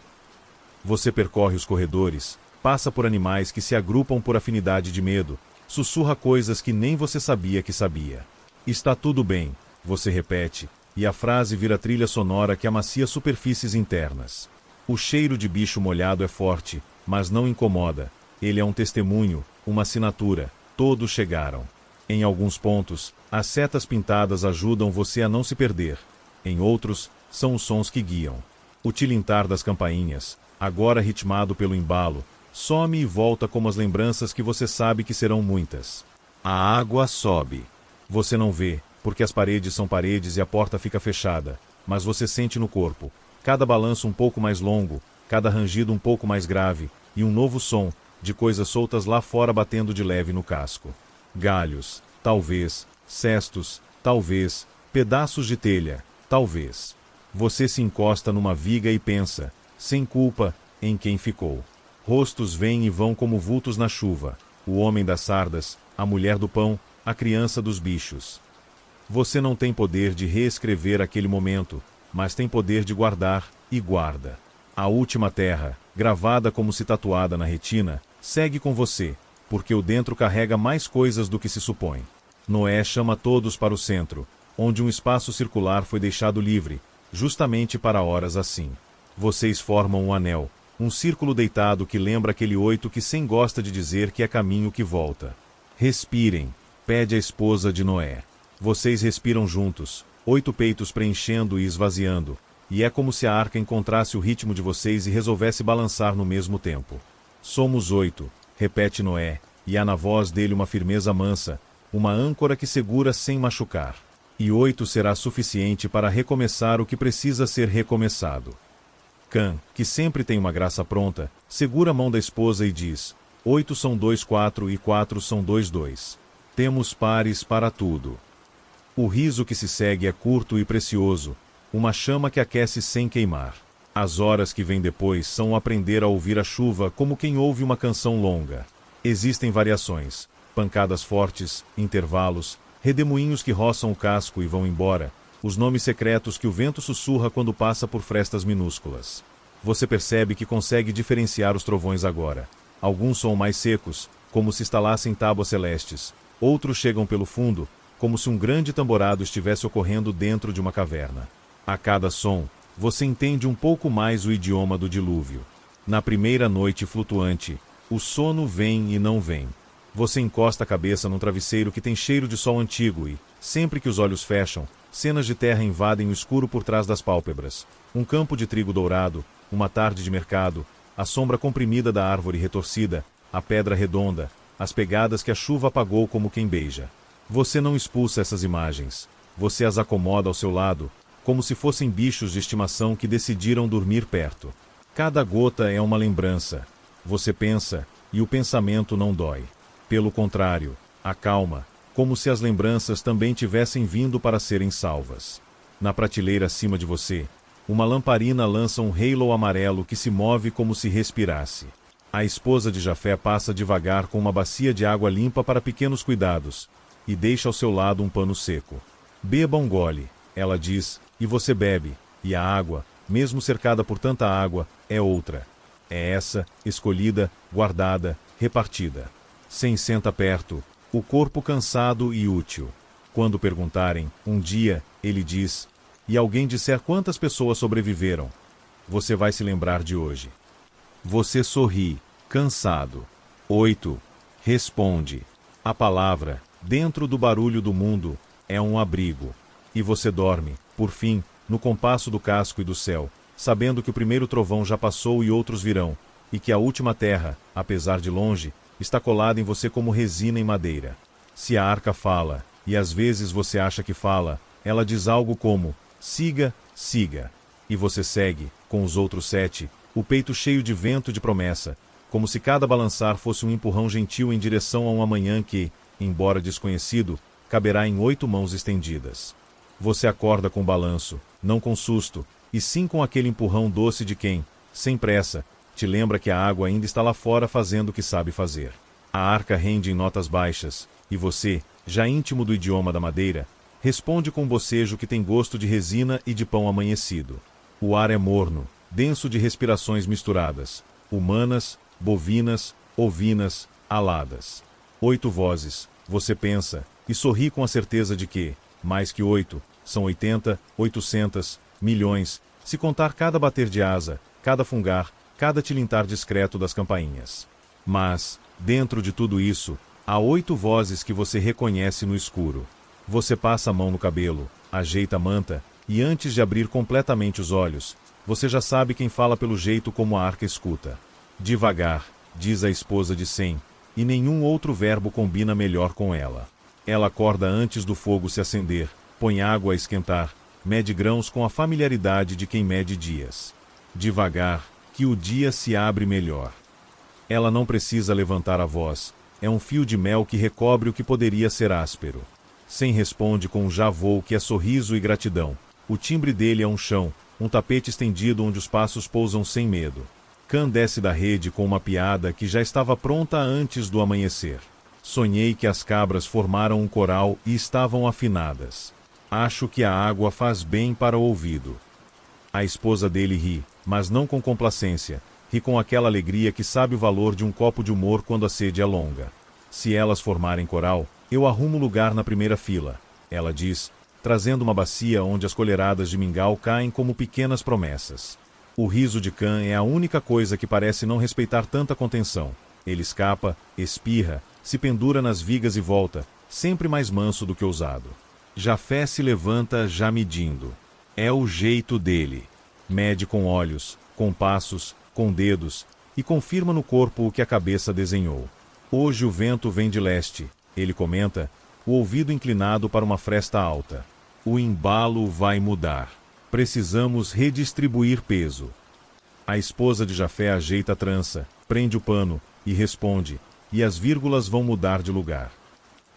Você percorre os corredores, passa por animais que se agrupam por afinidade de medo, sussurra coisas que nem você sabia que sabia. Está tudo bem, você repete, e a frase vira trilha sonora que amacia superfícies internas. O cheiro de bicho molhado é forte, mas não incomoda. Ele é um testemunho, uma assinatura. Todos chegaram. Em alguns pontos, as setas pintadas ajudam você a não se perder. Em outros, são os sons que guiam. O tilintar das campainhas, agora ritmado pelo embalo, some e volta como as lembranças que você sabe que serão muitas. A água sobe. Você não vê, porque as paredes são paredes e a porta fica fechada, mas você sente no corpo. Cada balanço um pouco mais longo, cada rangido um pouco mais grave, e um novo som, de coisas soltas lá fora batendo de leve no casco. Galhos, talvez, cestos, talvez, pedaços de telha, talvez. Você se encosta numa viga e pensa, sem culpa, em quem ficou. Rostos vêm e vão como vultos na chuva. O homem das sardas, a mulher do pão, a criança dos bichos. Você não tem poder de reescrever aquele momento, mas tem poder de guardar, e guarda. A última terra, gravada como se tatuada na retina, segue com você, porque o dentro carrega mais coisas do que se supõe. Noé chama todos para o centro, onde um espaço circular foi deixado livre, justamente para horas assim. Vocês formam um anel, um círculo deitado que lembra aquele 8 que Sem gosta de dizer que é caminho que volta. Respirem, pede a esposa de Noé. Vocês respiram juntos, 8 peitos preenchendo e esvaziando, e é como se a arca encontrasse o ritmo de vocês e resolvesse balançar no mesmo tempo. Somos 8, repete Noé, e há na voz dele uma firmeza mansa, uma âncora que segura sem machucar. E 8 será suficiente para recomeçar o que precisa ser recomeçado. Cã, que sempre tem uma graça pronta, segura a mão da esposa e diz: 8 são 2, 4 e 4 são 2, 2. Temos pares para tudo. O riso que se segue é curto e precioso, uma chama que aquece sem queimar. As horas que vêm depois são aprender a ouvir a chuva como quem ouve uma canção longa. Existem variações, pancadas fortes, intervalos, redemoinhos que roçam o casco e vão embora, os nomes secretos que o vento sussurra quando passa por frestas minúsculas. Você percebe que consegue diferenciar os trovões agora. Alguns são mais secos, como se estalassem tábuas celestes. Outros chegam pelo fundo, como se um grande tamborado estivesse ocorrendo dentro de uma caverna. A cada som, você entende um pouco mais o idioma do dilúvio. Na primeira noite flutuante, o sono vem e não vem. Você encosta a cabeça num travesseiro que tem cheiro de sol antigo e, sempre que os olhos fecham, cenas de terra invadem o escuro por trás das pálpebras. Um campo de trigo dourado, uma tarde de mercado, a sombra comprimida da árvore retorcida, a pedra redonda, as pegadas que a chuva apagou como quem beija. Você não expulsa essas imagens. Você as acomoda ao seu lado, como se fossem bichos de estimação que decidiram dormir perto. Cada gota é uma lembrança. Você pensa, e o pensamento não dói. Pelo contrário, acalma, como se as lembranças também tivessem vindo para serem salvas. Na prateleira acima de você, uma lamparina lança um halo amarelo que se move como se respirasse. A esposa de Jafé passa devagar com uma bacia de água limpa para pequenos cuidados, e deixa ao seu lado um pano seco. Beba um gole, ela diz, e você bebe, e a água, mesmo cercada por tanta água, é outra. É essa, escolhida, guardada, repartida. Sem senta perto, o corpo cansado e útil. Quando perguntarem, um dia, ele diz, e alguém disser quantas pessoas sobreviveram, você vai se lembrar de hoje. Você sorri, cansado. 8. Responde. A palavra, dentro do barulho do mundo, é um abrigo. E você dorme, por fim, no compasso do casco e do céu, sabendo que o primeiro trovão já passou e outros virão, e que a última terra, apesar de longe, está colada em você como resina em madeira. Se a arca fala, e às vezes você acha que fala, ela diz algo como, siga, siga. E você segue, com os outros 7, o peito cheio de vento de promessa, como se cada balançar fosse um empurrão gentil em direção a um amanhã que, embora desconhecido, caberá em 8 mãos estendidas. Você acorda com balanço, não com susto, e sim com aquele empurrão doce de quem, sem pressa, te lembra que a água ainda está lá fora fazendo o que sabe fazer. A arca rende em notas baixas, e você, já íntimo do idioma da madeira, responde com um bocejo que tem gosto de resina e de pão amanhecido. O ar é morno, denso de respirações misturadas, humanas, bovinas, ovinas, aladas. 8 vozes, você pensa, e sorri com a certeza de que, mais que 8, são 80, 800, milhões, se contar cada bater de asa, cada fungar, cada tilintar discreto das campainhas. Mas, dentro de tudo isso, há 8 vozes que você reconhece no escuro. Você passa a mão no cabelo, ajeita a manta, e antes de abrir completamente os olhos, você já sabe quem fala pelo jeito como a arca escuta. Devagar, diz a esposa de Sem, e nenhum outro verbo combina melhor com ela. Ela acorda antes do fogo se acender, põe água a esquentar, mede grãos com a familiaridade de quem mede dias. Devagar, que o dia se abre melhor. Ela não precisa levantar a voz, é um fio de mel que recobre o que poderia ser áspero. Sem responde com um já vou que é sorriso e gratidão. O timbre dele é um chão, um tapete estendido onde os passos pousam sem medo. Khan desce da rede com uma piada que já estava pronta antes do amanhecer. Sonhei que as cabras formaram um coral e estavam afinadas. Acho que a água faz bem para o ouvido. A esposa dele ri, mas não com complacência, ri com aquela alegria que sabe o valor de um copo de humor quando a sede é longa. Se elas formarem coral, eu arrumo lugar na primeira fila, ela diz, trazendo uma bacia onde as colheradas de mingau caem como pequenas promessas. O riso de Khan é a única coisa que parece não respeitar tanta contenção. Ele escapa, espirra, se pendura nas vigas e volta, sempre mais manso do que ousado. Jafé se levanta já medindo. É o jeito dele. Mede com olhos, com passos, com dedos, e confirma no corpo o que a cabeça desenhou. Hoje o vento vem de leste, ele comenta, o ouvido inclinado para uma fresta alta. O embalo vai mudar. Precisamos redistribuir peso. A esposa de Jafé ajeita a trança, prende o pano, e responde, e as vírgulas vão mudar de lugar.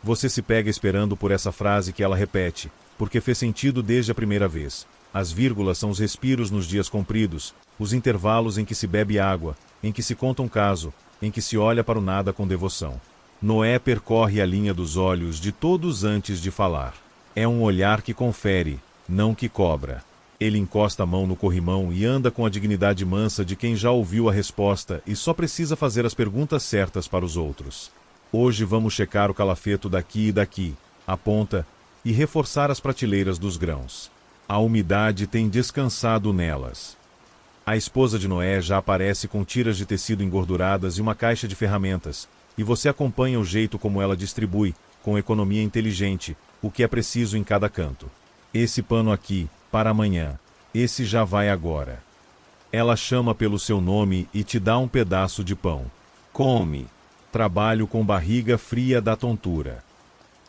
Você se pega esperando por essa frase que ela repete, porque fez sentido desde a primeira vez. As vírgulas são os respiros nos dias compridos, os intervalos em que se bebe água, em que se conta um caso, em que se olha para o nada com devoção. Noé percorre a linha dos olhos de todos antes de falar. É um olhar que confere, não que cobra. Ele encosta a mão no corrimão e anda com a dignidade mansa de quem já ouviu a resposta e só precisa fazer as perguntas certas para os outros. Hoje vamos checar o calafeto daqui e daqui, aponta, e reforçar as prateleiras dos grãos. A umidade tem descansado nelas. A esposa de Noé já aparece com tiras de tecido engorduradas e uma caixa de ferramentas, e você acompanha o jeito como ela distribui, com economia inteligente, o que é preciso em cada canto. Esse pano aqui, para amanhã. Esse já vai agora. Ela chama pelo seu nome e te dá um pedaço de pão. Come. Trabalho com barriga fria da tontura.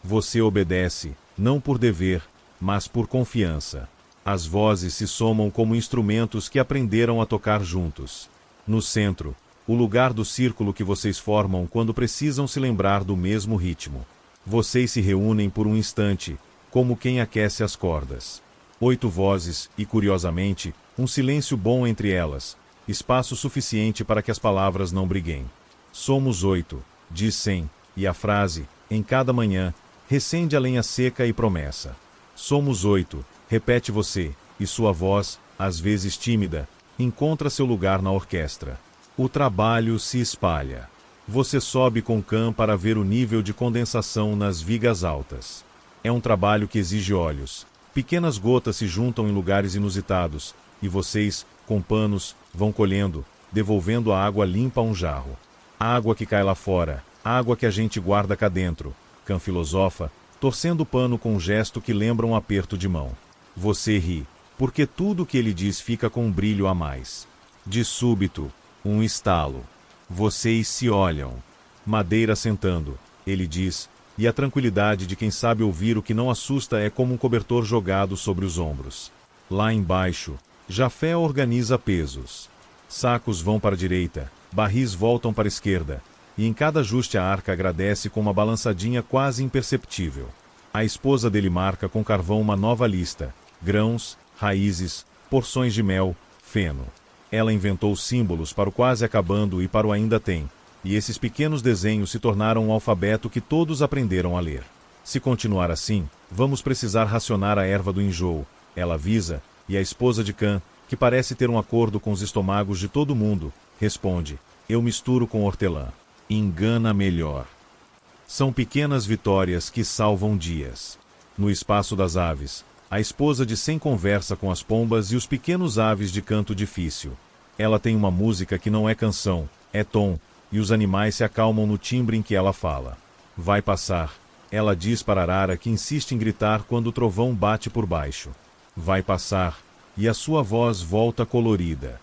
Você obedece, não por dever, mas por confiança. As vozes se somam como instrumentos que aprenderam a tocar juntos. No centro, o lugar do círculo que vocês formam quando precisam se lembrar do mesmo ritmo. Vocês se reúnem por um instante, como quem aquece as cordas. 8 vozes e, curiosamente, um silêncio bom entre elas, espaço suficiente para que as palavras não briguem. Somos 8, diz Sem, e a frase, em cada manhã, recende a lenha seca e promessa. Somos 8, repete você, e sua voz, às vezes tímida, encontra seu lugar na orquestra. O trabalho se espalha. Você sobe com Khan para ver o nível de condensação nas vigas altas. É um trabalho que exige olhos. Pequenas gotas se juntam em lugares inusitados, e vocês, com panos, vão colhendo, devolvendo a água limpa a um jarro. Água que cai lá fora, água que a gente guarda cá dentro. Khan filosofa, torcendo o pano com um gesto que lembra um aperto de mão. Você ri, porque tudo o que ele diz fica com um brilho a mais. De súbito, um estalo. Vocês se olham. Madeira sentando, ele diz, e a tranquilidade de quem sabe ouvir o que não assusta é como um cobertor jogado sobre os ombros. Lá embaixo, Jafé organiza pesos. Sacos vão para a direita, barris voltam para a esquerda, e em cada ajuste a arca agradece com uma balançadinha quase imperceptível. A esposa dele marca com carvão uma nova lista: grãos, raízes, porções de mel, feno. Ela inventou símbolos para o quase acabando e para o ainda tem, e esses pequenos desenhos se tornaram um alfabeto que todos aprenderam a ler. Se continuar assim, vamos precisar racionar a erva do enjoo, ela avisa, e a esposa de Khan, que parece ter um acordo com os estômagos de todo mundo, responde: eu misturo com hortelã. Engana melhor. São pequenas vitórias que salvam dias. No espaço das aves, a esposa de Sem conversa com as pombas e os pequenos aves de canto difícil. Ela tem uma música que não é canção, é tom, e os animais se acalmam no timbre em que ela fala. Vai passar, ela diz para Arara, que insiste em gritar quando o trovão bate por baixo. Vai passar, e a sua voz volta colorida.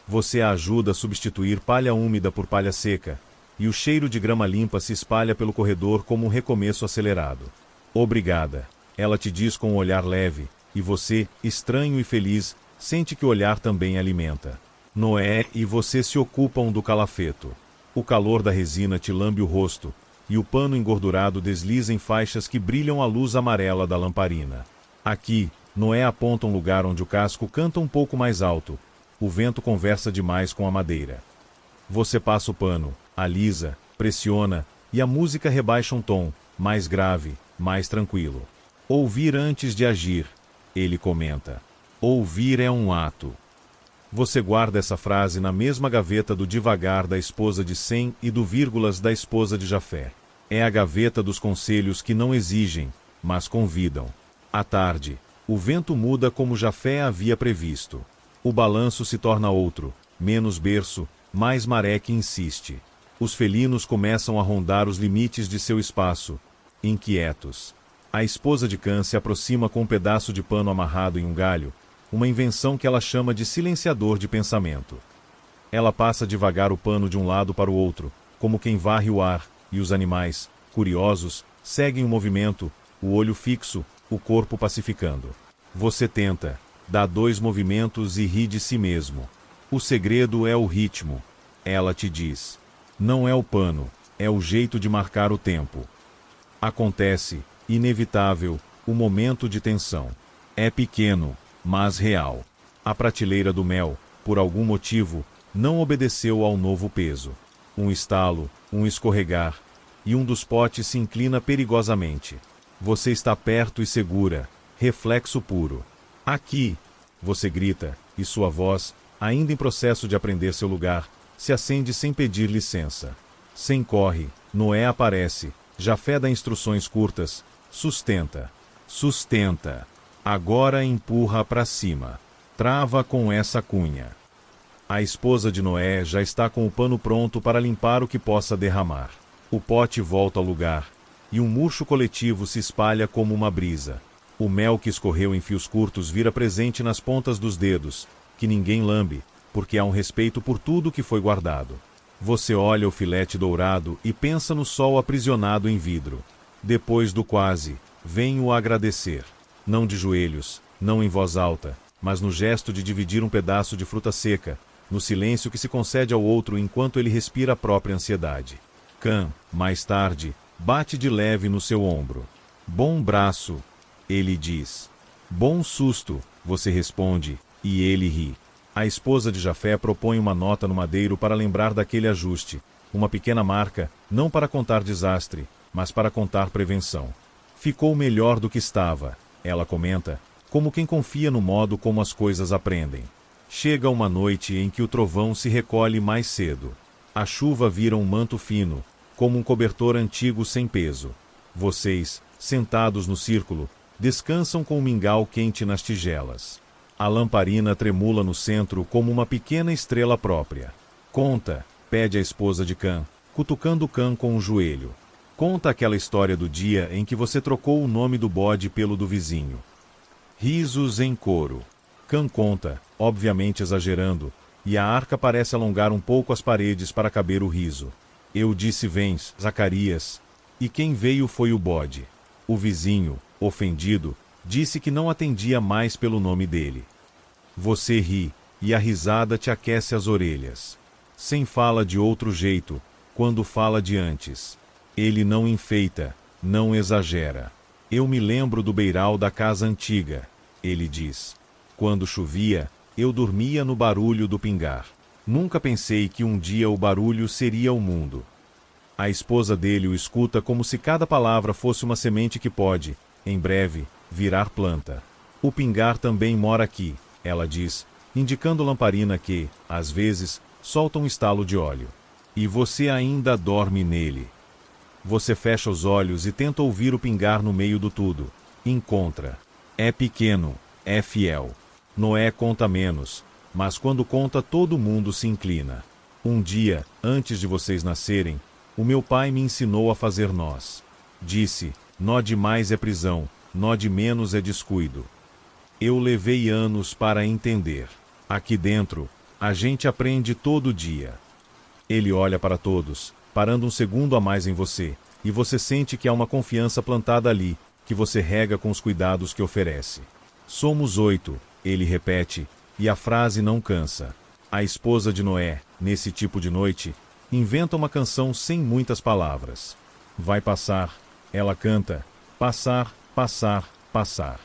Você a ajuda a substituir palha úmida por palha seca, e o cheiro de grama limpa se espalha pelo corredor como um recomeço acelerado. Obrigada, ela te diz com um olhar leve, e você, estranho e feliz, sente que o olhar também alimenta. Noé e você se ocupam do calafeto. O calor da resina te lambe o rosto, e o pano engordurado desliza em faixas que brilham à luz amarela da lamparina. Aqui, Noé aponta um lugar onde o casco canta um pouco mais alto. O vento conversa demais com a madeira. Você passa o pano, alisa, pressiona, e a música rebaixa um tom, mais grave, mais tranquilo. Ouvir antes de agir, ele comenta. Ouvir é um ato. Você guarda essa frase na mesma gaveta do devagar da esposa de Sem e do vírgulas da esposa de Jafé. É a gaveta dos conselhos que não exigem, mas convidam. À tarde, o vento muda como Jafé havia previsto. O balanço se torna outro, menos berço, mais maré que insiste. Os felinos começam a rondar os limites de seu espaço, inquietos. A esposa de Khan se aproxima com um pedaço de pano amarrado em um galho, uma invenção que ela chama de silenciador de pensamento. Ela passa devagar o pano de um lado para o outro, como quem varre o ar, e os animais, curiosos, seguem o movimento, o olho fixo, o corpo pacificando. Você tenta, dá 2 movimentos e ri de si mesmo. O segredo é o ritmo. Ela te diz. Não é o pano, é o jeito de marcar o tempo. Acontece, inevitável, o momento de tensão. É pequeno, mas real. A prateleira do mel, por algum motivo, não obedeceu ao novo peso. Um estalo, um escorregar, e um dos potes se inclina perigosamente. Você está perto e segura, reflexo puro. Aqui! Você grita, e sua voz, ainda em processo de aprender seu lugar, se acende sem pedir licença. Sem corre, Noé aparece, Jafé dá instruções curtas, sustenta. Sustenta. Agora empurra para cima. Trava com essa cunha. A esposa de Noé já está com o pano pronto para limpar o que possa derramar. O pote volta ao lugar, e um murcho coletivo se espalha como uma brisa. O mel que escorreu em fios curtos vira presente nas pontas dos dedos, que ninguém lambe, porque há um respeito por tudo que foi guardado. Você olha o filete dourado e pensa no sol aprisionado em vidro. Depois do quase, vem o agradecer. Não de joelhos, não em voz alta, mas no gesto de dividir um pedaço de fruta seca, no silêncio que se concede ao outro enquanto ele respira a própria ansiedade. Khan, mais tarde, bate de leve no seu ombro. Bom braço, ele diz. Bom susto, você responde, e ele ri. A esposa de Jafé propõe uma nota no madeiro para lembrar daquele ajuste, uma pequena marca, não para contar desastre, mas para contar prevenção. Ficou melhor do que estava, ela comenta, como quem confia no modo como as coisas aprendem. Chega uma noite em que o trovão se recolhe mais cedo. A chuva vira um manto fino, como um cobertor antigo sem peso. Vocês, sentados no círculo, descansam com o mingau quente nas tigelas. A lamparina tremula no centro como uma pequena estrela própria. Conta, pede a esposa de Khan, cutucando Khan com o joelho. Conta aquela história do dia em que você trocou o nome do bode pelo do vizinho. Risos em coro. Khan conta, obviamente exagerando, e a arca parece alongar um pouco as paredes para caber o riso. Eu disse vens, Zacarias, e quem veio foi o bode. O vizinho, ofendido, disse que não atendia mais pelo nome dele. Você ri, e a risada te aquece as orelhas. Sem fala de outro jeito, quando fala de antes. Ele não enfeita, não exagera. Eu me lembro do beiral da casa antiga, ele diz. Quando chovia, eu dormia no barulho do pingar. Nunca pensei que um dia o barulho seria o mundo. A esposa dele o escuta como se cada palavra fosse uma semente que pode, em breve, virar planta. O pingar também mora aqui, ela diz, indicando lamparina que, às vezes, solta um estalo de óleo. E você ainda dorme nele. Você fecha os olhos e tenta ouvir o pingar no meio do tudo. Encontra. É pequeno, é fiel. Noé conta menos, mas quando conta todo mundo se inclina. Um dia, antes de vocês nascerem, o meu pai me ensinou a fazer nós. Disse, nó de mais é prisão, nó de menos é descuido. Eu levei anos para entender. Aqui dentro, a gente aprende todo dia. Ele olha para todos, parando um segundo a mais em você, e você sente que há uma confiança plantada ali, que você rega com os cuidados que oferece. Somos 8, ele repete, e a frase não cansa. A esposa de Noé, nesse tipo de noite, inventa uma canção sem muitas palavras. Vai passar, ela canta, passar, passar, passar.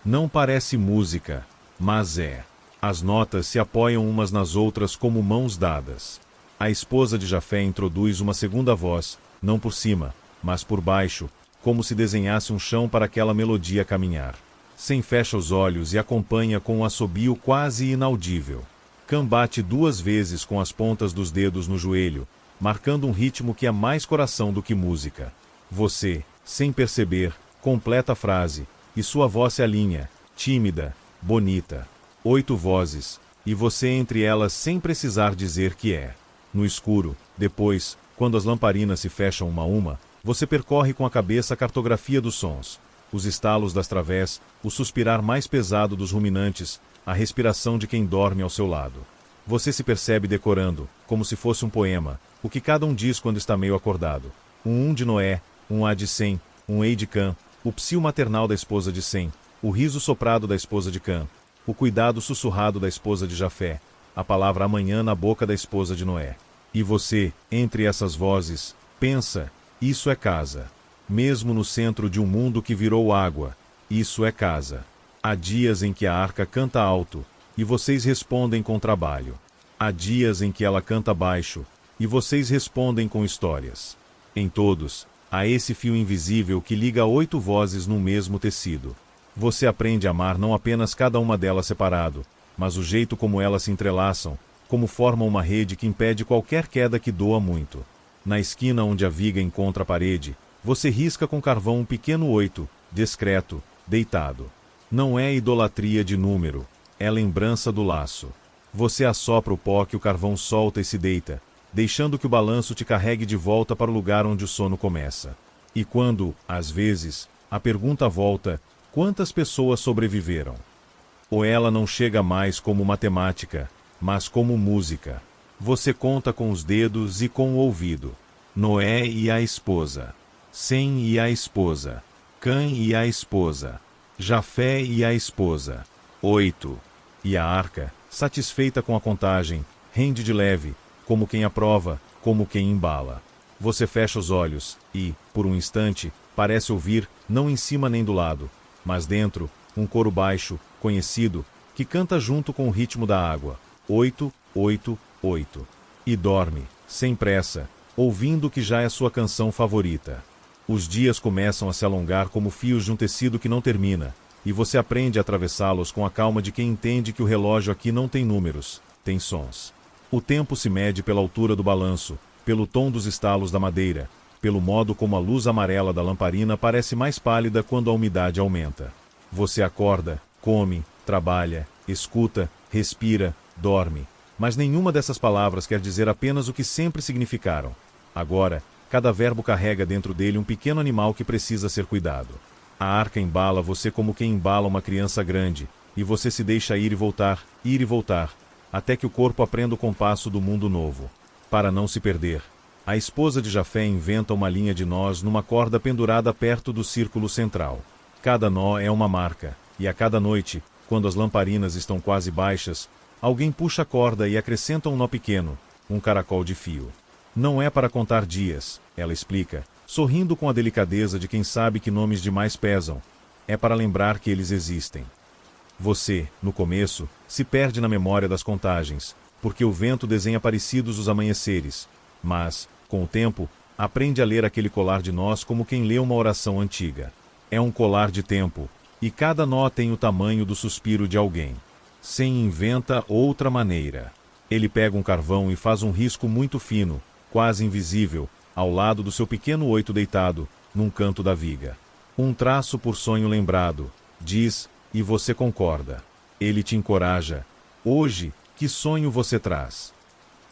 Não parece música, mas é. As notas se apoiam umas nas outras como mãos dadas. A esposa de Jafé introduz uma segunda voz, não por cima, mas por baixo, como se desenhasse um chão para aquela melodia caminhar. Sem fecha os olhos e acompanha com um assobio quase inaudível. Khan bate 2 vezes com as pontas dos dedos no joelho, marcando um ritmo que é mais coração do que música. Você, sem perceber, completa a frase, e sua voz se alinha, tímida, bonita. 8 vozes, e você entre elas sem precisar dizer que é. No escuro, depois, quando as lamparinas se fecham uma a uma, você percorre com a cabeça a cartografia dos sons. Os estalos das través, o suspirar mais pesado dos ruminantes, a respiração de quem dorme ao seu lado. Você se percebe decorando, como se fosse um poema, o que cada um diz quando está meio acordado. Um de Noé, um A de Sem, um Ei de Khan, o psio maternal da esposa de Sem, o riso soprado da esposa de Khan, o cuidado sussurrado da esposa de Jafé, a palavra amanhã na boca da esposa de Noé. E você, entre essas vozes, pensa, isso é casa. Mesmo no centro de um mundo que virou água, isso é casa. Há dias em que a arca canta alto, e vocês respondem com trabalho. Há dias em que ela canta baixo, e vocês respondem com histórias. Em todos, há esse fio invisível que liga 8 vozes no mesmo tecido. Você aprende a amar não apenas cada uma delas separado, mas o jeito como elas se entrelaçam, como formam uma rede que impede qualquer queda que doa muito. Na esquina onde a viga encontra a parede, você risca com carvão um pequeno 8, discreto, deitado. Não é idolatria de número, é lembrança do laço. Você assopra o pó que o carvão solta e se deita, deixando que o balanço te carregue de volta para o lugar onde o sono começa. E quando, às vezes, a pergunta volta, quantas pessoas sobreviveram? Ou ela não chega mais como matemática, mas como música. Você conta com os dedos e com o ouvido. Noé e a esposa. Sem e a esposa. Cã e a esposa. Jafé e a esposa. 8. E a arca, satisfeita com a contagem, rende de leve, como quem aprova, como quem embala. Você fecha os olhos e, por um instante, parece ouvir, não em cima nem do lado, mas dentro, um coro baixo, conhecido, que canta junto com o ritmo da água. 8, 8, 8. E dorme, sem pressa, ouvindo o que já é sua canção favorita. Os dias começam a se alongar como fios de um tecido que não termina, e você aprende a atravessá-los com a calma de quem entende que o relógio aqui não tem números, tem sons. O tempo se mede pela altura do balanço, pelo tom dos estalos da madeira, pelo modo como a luz amarela da lamparina parece mais pálida quando a umidade aumenta. Você acorda, come, trabalha, escuta, respira, dorme. Mas nenhuma dessas palavras quer dizer apenas o que sempre significaram. Agora, cada verbo carrega dentro dele um pequeno animal que precisa ser cuidado. A arca embala você como quem embala uma criança grande, e você se deixa ir e voltar, até que o corpo aprenda o compasso do mundo novo. Para não se perder, a esposa de Jafé inventa uma linha de nós numa corda pendurada perto do círculo central. Cada nó é uma marca, e a cada noite, quando as lamparinas estão quase baixas, alguém puxa a corda e acrescenta um nó pequeno, um caracol de fio. Não é para contar dias, ela explica, sorrindo com a delicadeza de quem sabe que nomes demais pesam. É para lembrar que eles existem. Você, no começo, se perde na memória das contagens, porque o vento desenha parecidos os amanheceres, mas, com o tempo, aprende a ler aquele colar de nós como quem lê uma oração antiga. É um colar de tempo, e cada nó tem o tamanho do suspiro de alguém. Sem inventa outra maneira. Ele pega um carvão e faz um risco muito fino, quase invisível, ao lado do seu pequeno 8 deitado, num canto da viga. Um traço por sonho lembrado, diz, e você concorda. Ele te encoraja. Hoje, que sonho você traz?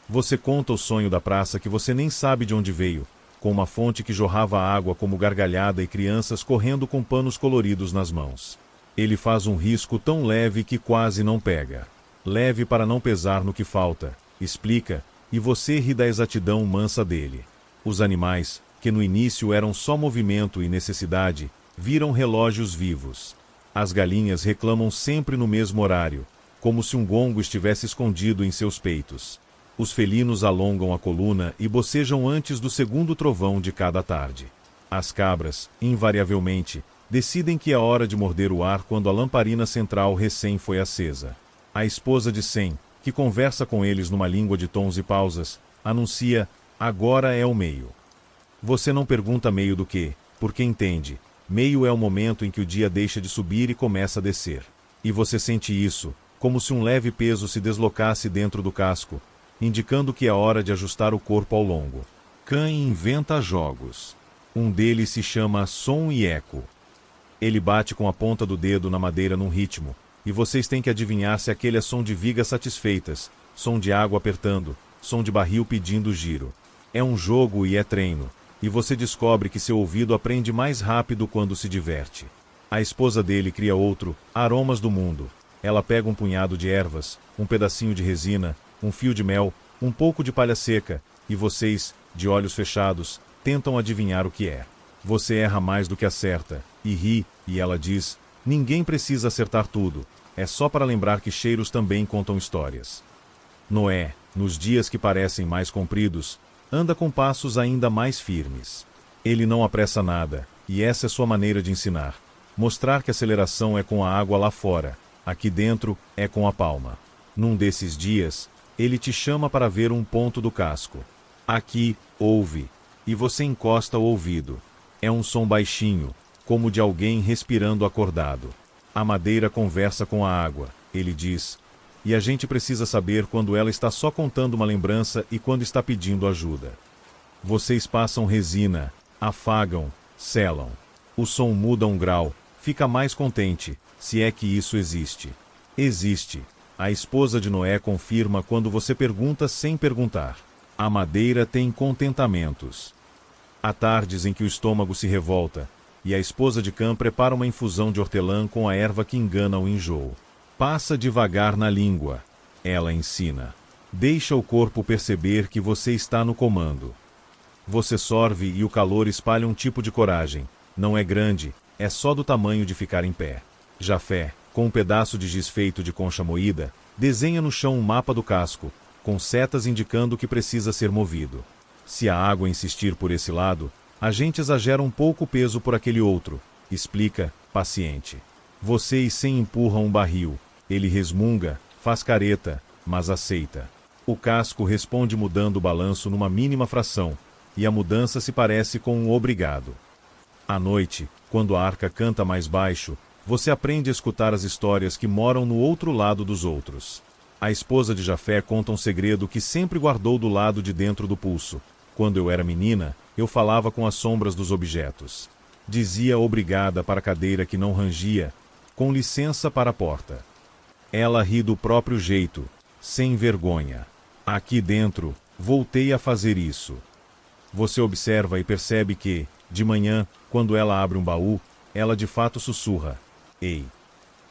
Você conta o sonho da praça que você nem sabe de onde veio, com uma fonte que jorrava água como gargalhada e crianças correndo com panos coloridos nas mãos. Ele faz um risco tão leve que quase não pega. Leve para não pesar no que falta, explica, e você ri da exatidão mansa dele. Os animais, que no início eram só movimento e necessidade, viram relógios vivos. As galinhas reclamam sempre no mesmo horário, como se um gongo estivesse escondido em seus peitos. Os felinos alongam a coluna e bocejam antes do segundo trovão de cada tarde. As cabras, invariavelmente, decidem que é hora de morder o ar quando a lamparina central recém foi acesa. A esposa de Sem, que conversa com eles numa língua de tons e pausas, anuncia, agora é o meio. Você não pergunta meio do quê, porque entende, meio é o momento em que o dia deixa de subir e começa a descer. E você sente isso, como se um leve peso se deslocasse dentro do casco, indicando que é hora de ajustar o corpo ao longo. Cã inventa jogos. Um deles se chama Som e Eco. Ele bate com a ponta do dedo na madeira num ritmo, e vocês têm que adivinhar se aquele é som de vigas satisfeitas, som de água apertando, som de barril pedindo giro. É um jogo e é treino, e você descobre que seu ouvido aprende mais rápido quando se diverte. A esposa dele cria outro, Aromas do Mundo. Ela pega um punhado de ervas, um pedacinho de resina, um fio de mel, um pouco de palha seca, e vocês, de olhos fechados, tentam adivinhar o que é. Você erra mais do que acerta, e ri, e ela diz, ninguém precisa acertar tudo, é só para lembrar que cheiros também contam histórias. Noé, nos dias que parecem mais compridos, anda com passos ainda mais firmes. Ele não apressa nada, e essa é sua maneira de ensinar. Mostrar que a aceleração é com a água lá fora, aqui dentro é com a palma. Num desses dias, ele te chama para ver um ponto do casco. Aqui, ouve, e você encosta o ouvido. É um som baixinho, como de alguém respirando acordado. A madeira conversa com a água, ele diz, e a gente precisa saber quando ela está só contando uma lembrança e quando está pedindo ajuda. Vocês passam resina, afagam, selam. O som muda um grau, fica mais contente, se é que isso existe. Existe. A esposa de Noé confirma quando você pergunta sem perguntar. A madeira tem contentamentos. Há tardes em que o estômago se revolta, e a esposa de Cã prepara uma infusão de hortelã com a erva que engana o enjoo. Passa devagar na língua. Ela ensina. Deixa o corpo perceber que você está no comando. Você sorve e o calor espalha um tipo de coragem. Não é grande, é só do tamanho de ficar em pé. Jafé, com um pedaço de giz feito de concha moída, desenha no chão um mapa do casco, com setas indicando que precisa ser movido. Se a água insistir por esse lado, a gente exagera um pouco o peso por aquele outro, explica, paciente. Vocês sem empurram um barril, ele resmunga, faz careta, mas aceita. O casco responde mudando o balanço numa mínima fração, e a mudança se parece com um obrigado. À noite, quando a arca canta mais baixo, você aprende a escutar as histórias que moram no outro lado dos outros. A esposa de Jafé conta um segredo que sempre guardou do lado de dentro do pulso. Quando eu era menina, eu falava com as sombras dos objetos. Dizia obrigada para a cadeira que não rangia, com licença para a porta. Ela ri do próprio jeito, sem vergonha. Aqui dentro, voltei a fazer isso. Você observa e percebe que, de manhã, quando ela abre um baú, ela de fato sussurra: ei.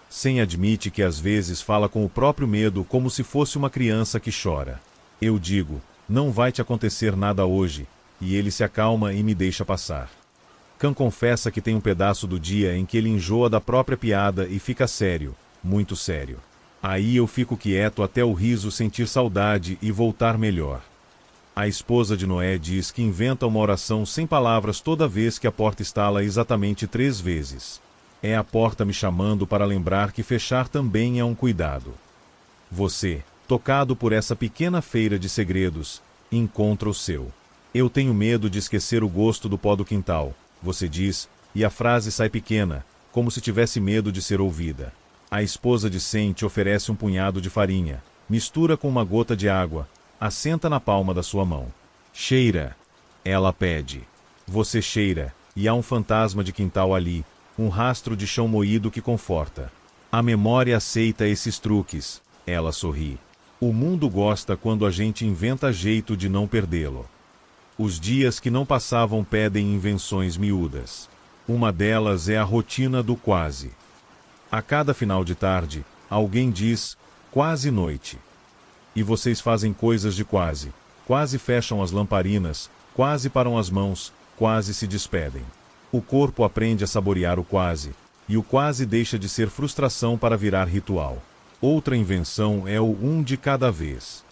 Sem admite que às vezes fala com o próprio medo como se fosse uma criança que chora. Eu digo, não vai te acontecer nada hoje, e ele se acalma e me deixa passar. Khan confessa que tem um pedaço do dia em que ele enjoa da própria piada e fica sério, muito sério. Aí eu fico quieto até o riso sentir saudade e voltar melhor. A esposa de Noé diz que inventa uma oração sem palavras toda vez que a porta estala exatamente 3 vezes. É a porta me chamando para lembrar que fechar também é um cuidado. Você, tocado por essa pequena feira de segredos, encontra o seu. Eu tenho medo de esquecer o gosto do pó do quintal, você diz, e a frase sai pequena, como se tivesse medo de ser ouvida. A esposa de Sem te oferece um punhado de farinha, mistura com uma gota de água, assenta na palma da sua mão. Cheira, ela pede. Você cheira, e há um fantasma de quintal ali, um rastro de chão moído que conforta. A memória aceita esses truques, ela sorri. O mundo gosta quando a gente inventa jeito de não perdê-lo. Os dias que não passavam pedem invenções miúdas. Uma delas é a rotina do quase. A cada final de tarde, alguém diz, quase noite. E vocês fazem coisas de quase. Quase fecham as lamparinas, quase param as mãos, quase se despedem. O corpo aprende a saborear o quase, e o quase deixa de ser frustração para virar ritual. Outra invenção é o um de cada vez.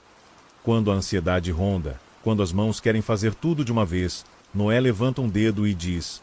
Quando a ansiedade ronda, quando as mãos querem fazer tudo de uma vez, Noé levanta um dedo e diz,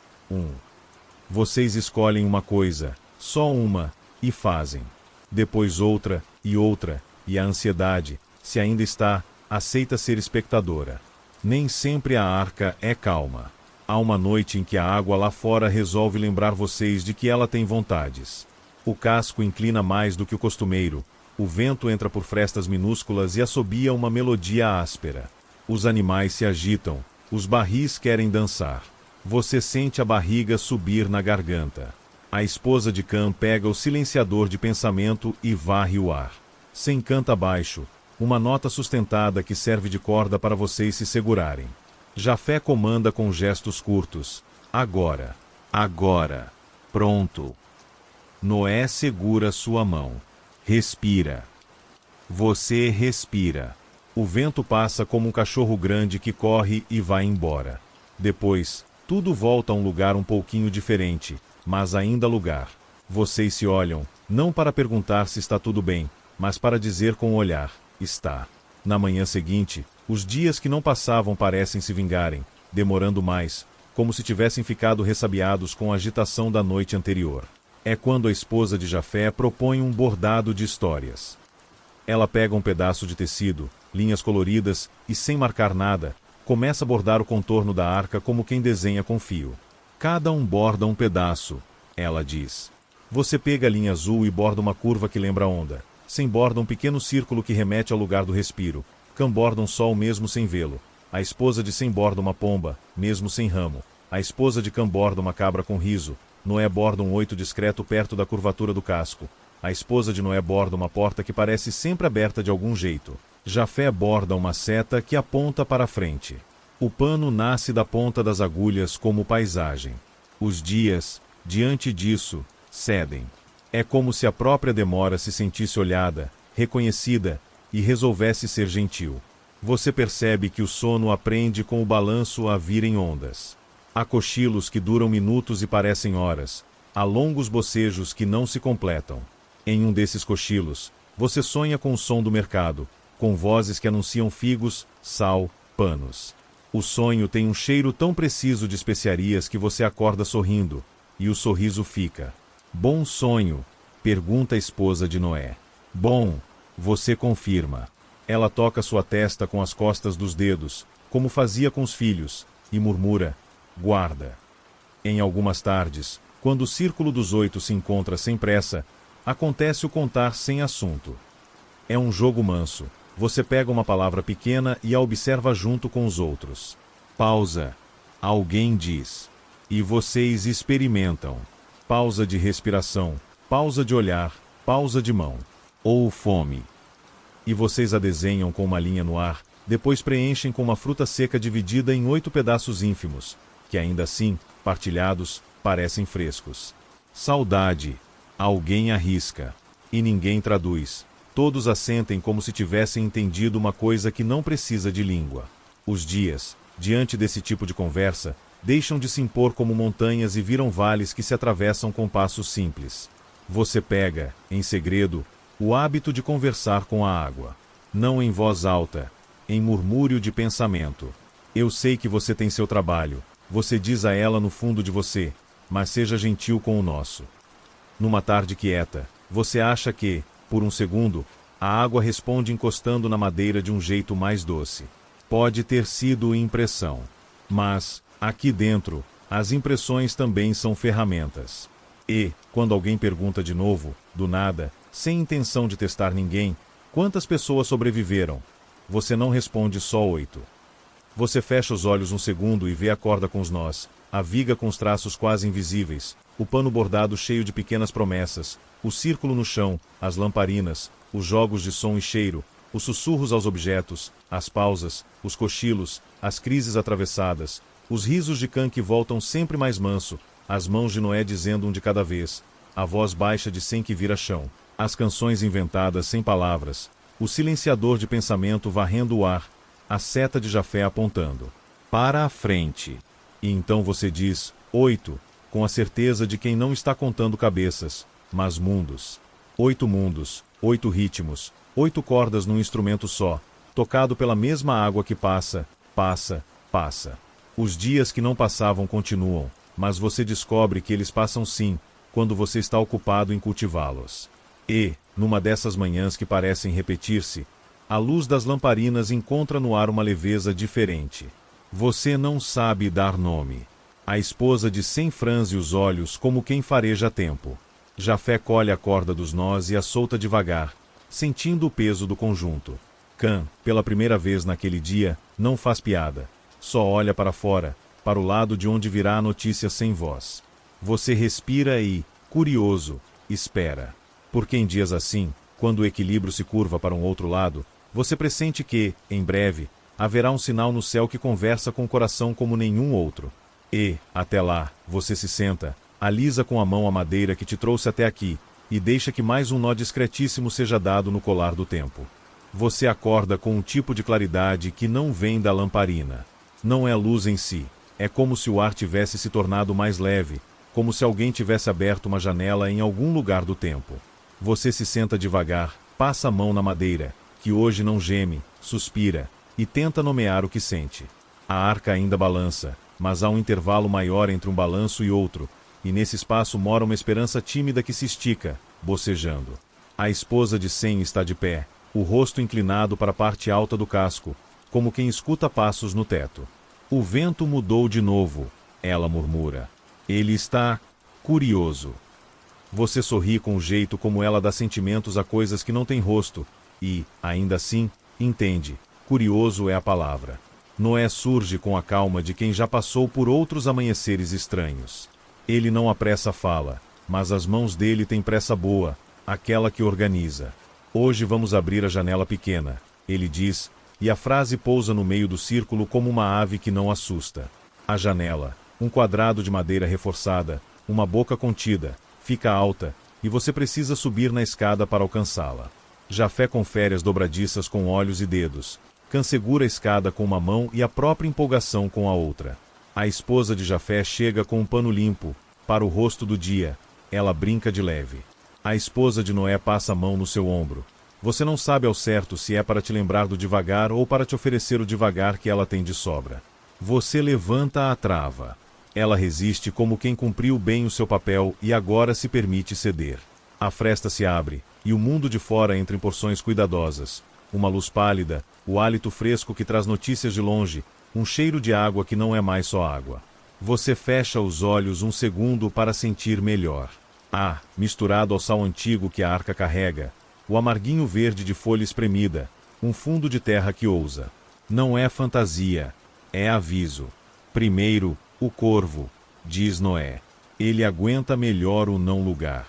Vocês escolhem uma coisa, só uma, e fazem. Depois outra, e a ansiedade, se ainda está, aceita ser espectadora. Nem sempre a arca é calma. Há uma noite em que a água lá fora resolve lembrar vocês de que ela tem vontades. O casco inclina mais do que o costumeiro, o vento entra por frestas minúsculas e assobia uma melodia áspera. Os animais se agitam, os barris querem dançar. Você sente a barriga subir na garganta. A esposa de Khan pega o silenciador de pensamento e varre o ar. Sem canta baixo, uma nota sustentada que serve de corda para vocês se segurarem. Jafé comanda com gestos curtos. Agora. Agora. Pronto. Noé segura sua mão. Respira. Você respira. O vento passa como um cachorro grande que corre e vai embora. Depois, tudo volta a um lugar um pouquinho diferente, mas ainda lugar. Vocês se olham, não para perguntar se está tudo bem, mas para dizer com o olhar, está. Na manhã seguinte, os dias que não passavam parecem se vingarem, demorando mais, como se tivessem ficado ressabiados com a agitação da noite anterior. É quando a esposa de Jafé propõe um bordado de histórias. Ela pega um pedaço de tecido, linhas coloridas, e sem marcar nada, começa a bordar o contorno da arca como quem desenha com fio. Cada um borda um pedaço, ela diz. Você pega a linha azul e borda uma curva que lembra a onda. Sem borda um pequeno círculo que remete ao lugar do respiro. Khan borda um sol mesmo sem vê-lo. A esposa de Sem borda uma pomba, mesmo sem ramo. A esposa de Khan borda uma cabra com riso. Noé borda um 8 discreto perto da curvatura do casco. A esposa de Noé borda uma porta que parece sempre aberta de algum jeito. Jafé borda uma seta que aponta para a frente. O pano nasce da ponta das agulhas como paisagem. Os dias, diante disso, cedem. É como se a própria demora se sentisse olhada, reconhecida, e resolvesse ser gentil. Você percebe que o sono aprende com o balanço a vir em ondas. Há cochilos que duram minutos e parecem horas. Há longos bocejos que não se completam. Em um desses cochilos, você sonha com o som do mercado, com vozes que anunciam figos, sal, panos. O sonho tem um cheiro tão preciso de especiarias que você acorda sorrindo, e o sorriso fica. Bom sonho, pergunta a esposa de Noé. Bom, você confirma. Ela toca sua testa com as costas dos dedos, como fazia com os filhos, e murmura, guarda. Em algumas tardes, quando o círculo dos 8 se encontra sem pressa, acontece o contar sem assunto. É um jogo manso. Você pega uma palavra pequena e a observa junto com os outros. Pausa. Alguém diz. E vocês experimentam. Pausa de respiração, pausa de olhar, pausa de mão. Ou fome. E vocês a desenham com uma linha no ar, depois preenchem com uma fruta seca dividida em 8 pedaços ínfimos, que ainda assim, partilhados, parecem frescos. Saudade. Alguém arrisca. E ninguém traduz. Todos assentem como se tivessem entendido uma coisa que não precisa de língua. Os dias, diante desse tipo de conversa, deixam de se impor como montanhas e viram vales que se atravessam com passos simples. Você pega, em segredo, o hábito de conversar com a água. Não em voz alta, em murmúrio de pensamento. Eu sei que você tem seu trabalho, você diz a ela no fundo de você, mas seja gentil com o nosso. Numa tarde quieta, você acha que, por um segundo, a água responde encostando na madeira de um jeito mais doce. Pode ter sido impressão. Mas, aqui dentro, as impressões também são ferramentas. E, quando alguém pergunta de novo, do nada, sem intenção de testar ninguém, quantas pessoas sobreviveram? Você não responde só 8. Você fecha os olhos um segundo e vê a corda com os nós, a viga com os traços quase invisíveis, o pano bordado cheio de pequenas promessas, o círculo no chão, as lamparinas, os jogos de som e cheiro, os sussurros aos objetos, as pausas, os cochilos, as crises atravessadas, os risos de Cã que voltam sempre mais manso, as mãos de Noé dizendo um de cada vez, a voz baixa de Sem que vira chão, as canções inventadas sem palavras, o silenciador de pensamento varrendo o ar, a seta de Jafé apontando para a frente. E então você diz, 8, com a certeza de quem não está contando cabeças, mas mundos. 8 mundos, 8 ritmos, 8 cordas num instrumento só, tocado pela mesma água que passa, passa, passa. Os dias que não passavam continuam, mas você descobre que eles passam sim, quando você está ocupado em cultivá-los. E, numa dessas manhãs que parecem repetir-se, a luz das lamparinas encontra no ar uma leveza diferente. Você não sabe dar nome. A esposa de Sem franze os olhos como quem fareja tempo. Jafé colhe a corda dos nós e a solta devagar, sentindo o peso do conjunto. Cã, pela primeira vez naquele dia, não faz piada. Só olha para fora, para o lado de onde virá a notícia sem voz. Você respira e, curioso, espera. Porque em dias assim, quando o equilíbrio se curva para um outro lado, você pressente que, em breve, haverá um sinal no céu que conversa com o coração como nenhum outro. E, até lá, você se senta, alisa com a mão a madeira que te trouxe até aqui, e deixa que mais um nó discretíssimo seja dado no colar do tempo. Você acorda com um tipo de claridade que não vem da lamparina. Não é luz em si, é como se o ar tivesse se tornado mais leve, como se alguém tivesse aberto uma janela em algum lugar do tempo. Você se senta devagar, passa a mão na madeira, que hoje não geme, suspira, e tenta nomear o que sente. A arca ainda balança, mas há um intervalo maior entre um balanço e outro, e nesse espaço mora uma esperança tímida que se estica, bocejando. A esposa de Sem está de pé, o rosto inclinado para a parte alta do casco, como quem escuta passos no teto. O vento mudou de novo, ela murmura. Ele está curioso. Você sorri com o jeito como ela dá sentimentos a coisas que não têm rosto, e, ainda assim, entende. Curioso é a palavra. Noé surge com a calma de quem já passou por outros amanheceres estranhos. Ele não apressa a fala, mas as mãos dele têm pressa boa, aquela que organiza. Hoje vamos abrir a janela pequena, ele diz, e a frase pousa no meio do círculo como uma ave que não assusta. A janela, um quadrado de madeira reforçada, uma boca contida, fica alta, e você precisa subir na escada para alcançá-la. Jafé confere as dobradiças com olhos e dedos. Cã segura a escada com uma mão e a própria empolgação com a outra. A esposa de Jafé chega com um pano limpo, para o rosto do dia. Ela brinca de leve. A esposa de Noé passa a mão no seu ombro. Você não sabe ao certo se é para te lembrar do devagar ou para te oferecer o devagar que ela tem de sobra. Você levanta a trava. Ela resiste como quem cumpriu bem o seu papel e agora se permite ceder. A fresta se abre, e o mundo de fora entra em porções cuidadosas. Uma luz pálida, o hálito fresco que traz notícias de longe, um cheiro de água que não é mais só água. Você fecha os olhos um segundo para sentir melhor. Misturado ao sal antigo que a arca carrega, o amarguinho verde de folha espremida, um fundo de terra que ousa. Não é fantasia, é aviso. Primeiro, o corvo, diz Noé. Ele aguenta melhor o não lugar.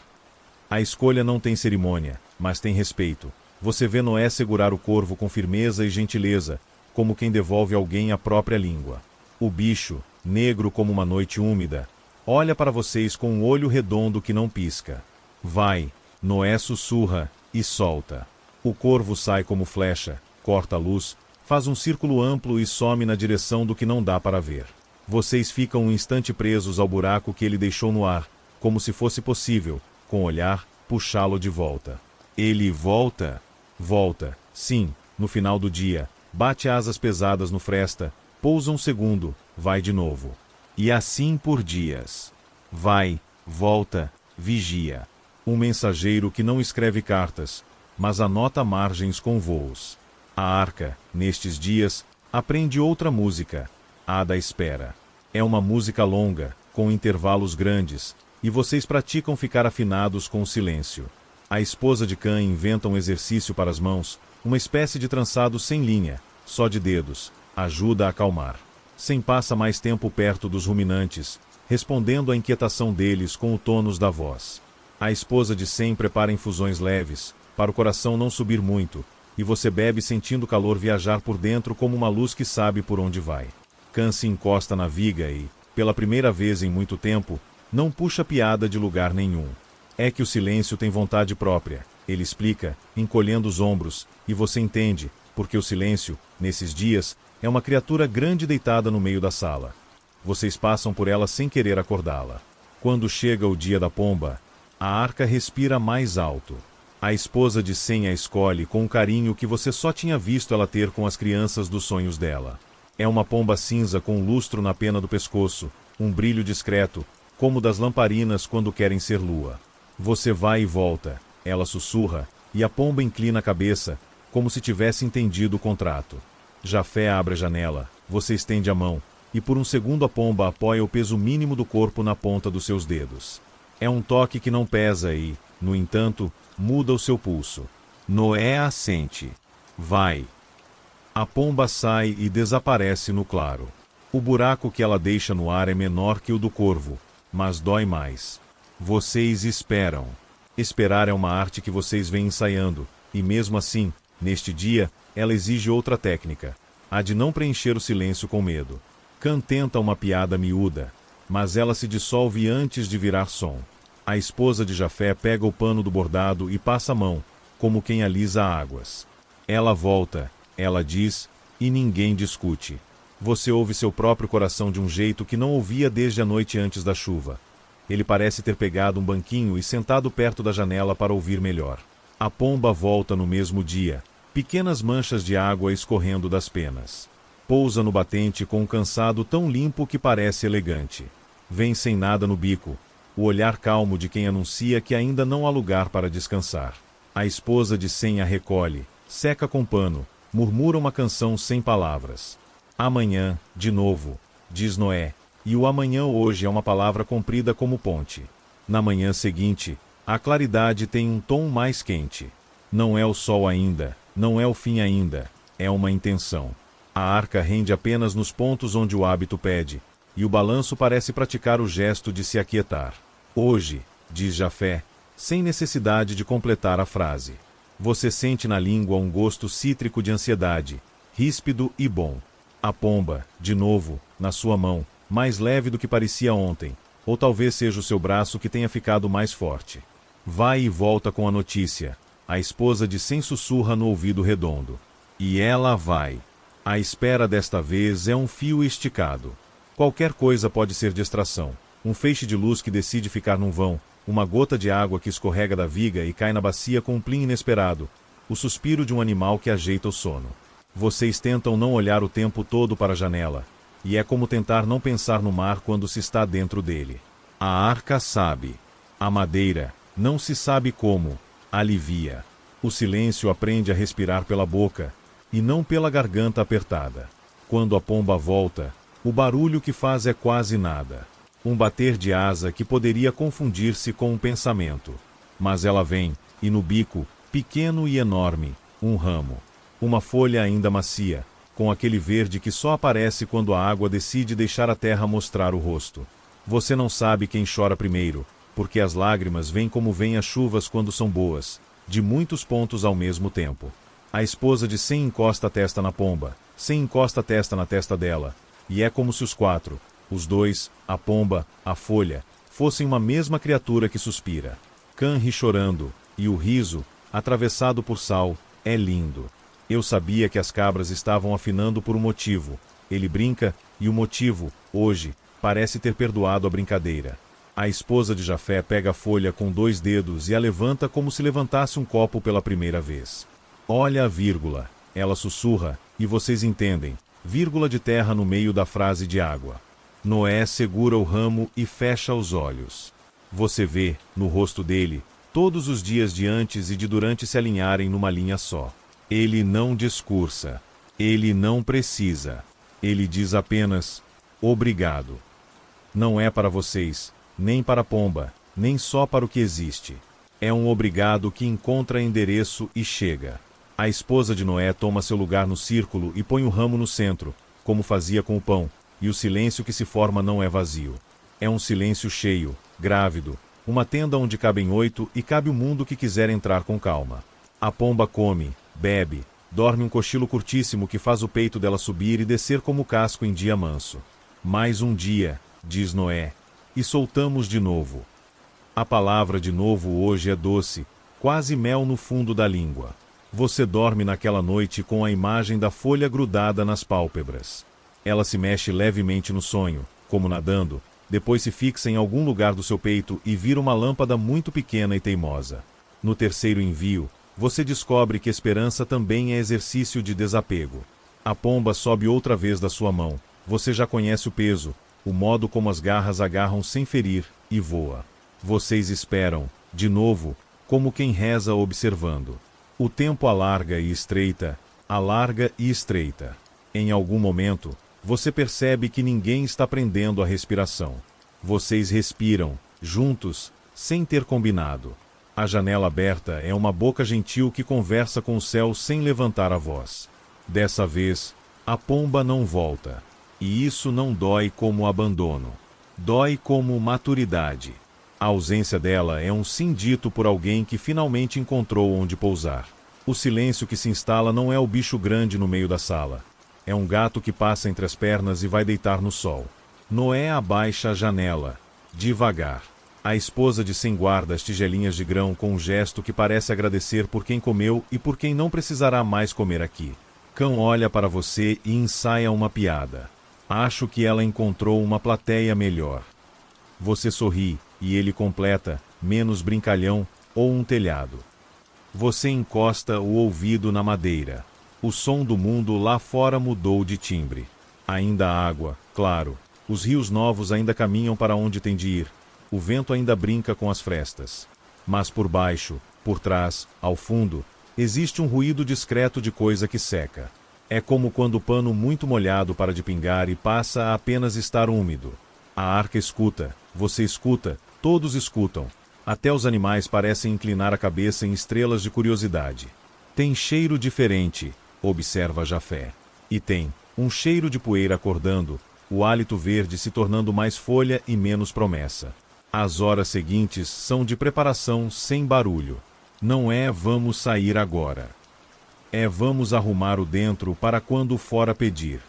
A escolha não tem cerimônia, mas tem respeito. Você vê Noé segurar o corvo com firmeza e gentileza, como quem devolve alguém a própria língua. O bicho, negro como uma noite úmida, olha para vocês com um olho redondo que não pisca. Vai, Noé sussurra e solta. O corvo sai como flecha, corta a luz, faz um círculo amplo e some na direção do que não dá para ver. Vocês ficam um instante presos ao buraco que ele deixou no ar, como se fosse possível, com o olhar, puxá-lo de volta. Ele volta? Volta, sim, no final do dia, bate asas pesadas no fresta, pousa um segundo, vai de novo. E assim por dias. Vai, volta, vigia. Um mensageiro que não escreve cartas, mas anota margens com voos. A arca, nestes dias, aprende outra música, a da espera. É uma música longa, com intervalos grandes, e vocês praticam ficar afinados com o silêncio. A esposa de Cã inventa um exercício para as mãos, uma espécie de trançado sem linha, só de dedos, ajuda a acalmar. Sem passa mais tempo perto dos ruminantes, respondendo à inquietação deles com o tônus da voz. A esposa de Sem prepara infusões leves, para o coração não subir muito, e você bebe sentindo o calor viajar por dentro como uma luz que sabe por onde vai. Cã se encosta na viga e, pela primeira vez em muito tempo, não puxa piada de lugar nenhum. É que o silêncio tem vontade própria, ele explica, encolhendo os ombros, e você entende, porque o silêncio, nesses dias, é uma criatura grande deitada no meio da sala. Vocês passam por ela sem querer acordá-la. Quando chega o dia da pomba, a arca respira mais alto. A esposa de Sem a escolhe com um carinho que você só tinha visto ela ter com as crianças dos sonhos dela. É uma pomba cinza com um lustro na pena do pescoço, um brilho discreto, como das lamparinas quando querem ser lua. Você vai e volta, ela sussurra, e a pomba inclina a cabeça, como se tivesse entendido o contrato. Jafé abre a janela, você estende a mão, e por um segundo a pomba apoia o peso mínimo do corpo na ponta dos seus dedos. É um toque que não pesa e, no entanto, muda o seu pulso. Noé assente. Vai. A pomba sai e desaparece no claro. O buraco que ela deixa no ar é menor que o do corvo, mas dói mais. Vocês esperam. Esperar é uma arte que vocês vêm ensaiando, e mesmo assim, neste dia, ela exige outra técnica, a de não preencher o silêncio com medo. Cã tenta uma piada miúda, mas ela se dissolve antes de virar som. A esposa de Jafé pega o pano do bordado e passa a mão, como quem alisa águas. Ela volta, ela diz, e ninguém discute. Você ouve seu próprio coração de um jeito que não ouvia desde a noite antes da chuva. Ele parece ter pegado um banquinho e sentado perto da janela para ouvir melhor. A pomba volta no mesmo dia, pequenas manchas de água escorrendo das penas. Pousa no batente com um cansado tão limpo que parece elegante. Vem sem nada no bico, o olhar calmo de quem anuncia que ainda não há lugar para descansar. A esposa de Sem a recolhe, seca com pano, murmura uma canção sem palavras. Amanhã, de novo, diz Noé, e o amanhã hoje é uma palavra comprida como ponte. Na manhã seguinte, a claridade tem um tom mais quente. Não é o sol ainda, não é o fim ainda, é uma intenção. A arca rende apenas nos pontos onde o hábito pede, e o balanço parece praticar o gesto de se aquietar. Hoje, diz Jafé, sem necessidade de completar a frase. Você sente na língua um gosto cítrico de ansiedade, ríspido e bom. A pomba, de novo, na sua mão, mais leve do que parecia ontem, ou talvez seja o seu braço que tenha ficado mais forte. Vai e volta com a notícia. A esposa de Sem sussurra no ouvido redondo. E ela vai. A espera desta vez é um fio esticado. Qualquer coisa pode ser distração. Um feixe de luz que decide ficar num vão, uma gota de água que escorrega da viga e cai na bacia com um plim inesperado, o suspiro de um animal que ajeita o sono. Vocês tentam não olhar o tempo todo para a janela, e é como tentar não pensar no mar quando se está dentro dele. A arca sabe. A madeira, não se sabe como, alivia. O silêncio aprende a respirar pela boca, e não pela garganta apertada. Quando a pomba volta, o barulho que faz é quase nada. Um bater de asa que poderia confundir-se com um pensamento. Mas ela vem, e no bico, pequeno e enorme, um ramo. Uma folha ainda macia, com aquele verde que só aparece quando a água decide deixar a terra mostrar o rosto. Você não sabe quem chora primeiro, porque as lágrimas vêm como vêm as chuvas quando são boas, de muitos pontos ao mesmo tempo. A esposa de Sem encosta a testa na pomba, Sem encosta a testa na testa dela, e é como se os quatro, os dois, a pomba, a folha, fossem uma mesma criatura que suspira. Khan ri chorando, e o riso, atravessado por sal, é lindo. Eu sabia que as cabras estavam afinando por um motivo. Ele brinca, e o motivo, hoje, parece ter perdoado a brincadeira. A esposa de Jafé pega a folha com 2 dedos e a levanta como se levantasse um copo pela primeira vez. Olha a vírgula, ela sussurra, e vocês entendem, vírgula de terra no meio da frase de água. Noé segura o ramo e fecha os olhos. Você vê, no rosto dele, todos os dias de antes e de durante se alinharem numa linha só. Ele não discursa. Ele não precisa. Ele diz apenas, obrigado. Não é para vocês, nem para a pomba, nem só para o que existe. É um obrigado que encontra endereço e chega. A esposa de Noé toma seu lugar no círculo e põe o ramo no centro, como fazia com o pão, e o silêncio que se forma não é vazio. É um silêncio cheio, grávido, uma tenda onde cabem 8 e cabe o mundo que quiser entrar com calma. A pomba come, bebe, dorme um cochilo curtíssimo que faz o peito dela subir e descer como casco em dia manso. Mais um dia, diz Noé, e soltamos de novo. A palavra de novo hoje é doce, quase mel no fundo da língua. Você dorme naquela noite com a imagem da folha grudada nas pálpebras. Ela se mexe levemente no sonho, como nadando, depois se fixa em algum lugar do seu peito e vira uma lâmpada muito pequena e teimosa. No terceiro envio, você descobre que esperança também é exercício de desapego. A pomba sobe outra vez da sua mão. Você já conhece o peso, o modo como as garras agarram sem ferir, e voa. Vocês esperam, de novo, como quem reza observando. O tempo alarga e estreita, alarga e estreita. Em algum momento, você percebe que ninguém está prendendo a respiração. Vocês respiram, juntos, sem ter combinado. A janela aberta é uma boca gentil que conversa com o céu sem levantar a voz. Dessa vez, a pomba não volta. E isso não dói como abandono. Dói como maturidade. A ausência dela é um sim dito por alguém que finalmente encontrou onde pousar. O silêncio que se instala não é o bicho grande no meio da sala. É um gato que passa entre as pernas e vai deitar no sol. Noé abaixa a janela, devagar. A esposa de Sem guarda as tigelinhas de grão com um gesto que parece agradecer por quem comeu e por quem não precisará mais comer aqui. Cão olha para você e ensaia uma piada. Acho que ela encontrou uma plateia melhor. Você sorri, e ele completa, menos brincalhão, ou um telhado. Você encosta o ouvido na madeira. O som do mundo lá fora mudou de timbre. Ainda há água, claro. Os rios novos ainda caminham para onde tem de ir. O vento ainda brinca com as frestas. Mas por baixo, por trás, ao fundo, existe um ruído discreto de coisa que seca. É como quando o pano muito molhado para de pingar e passa a apenas estar úmido. A arca escuta, você escuta, todos escutam. Até os animais parecem inclinar a cabeça em estrelas de curiosidade. Tem cheiro diferente, observa Jafé. E tem um cheiro de poeira acordando, o hálito verde se tornando mais folha e menos promessa. As horas seguintes são de preparação sem barulho. Não é vamos sair agora. É vamos arrumar o dentro para quando o fora pedir.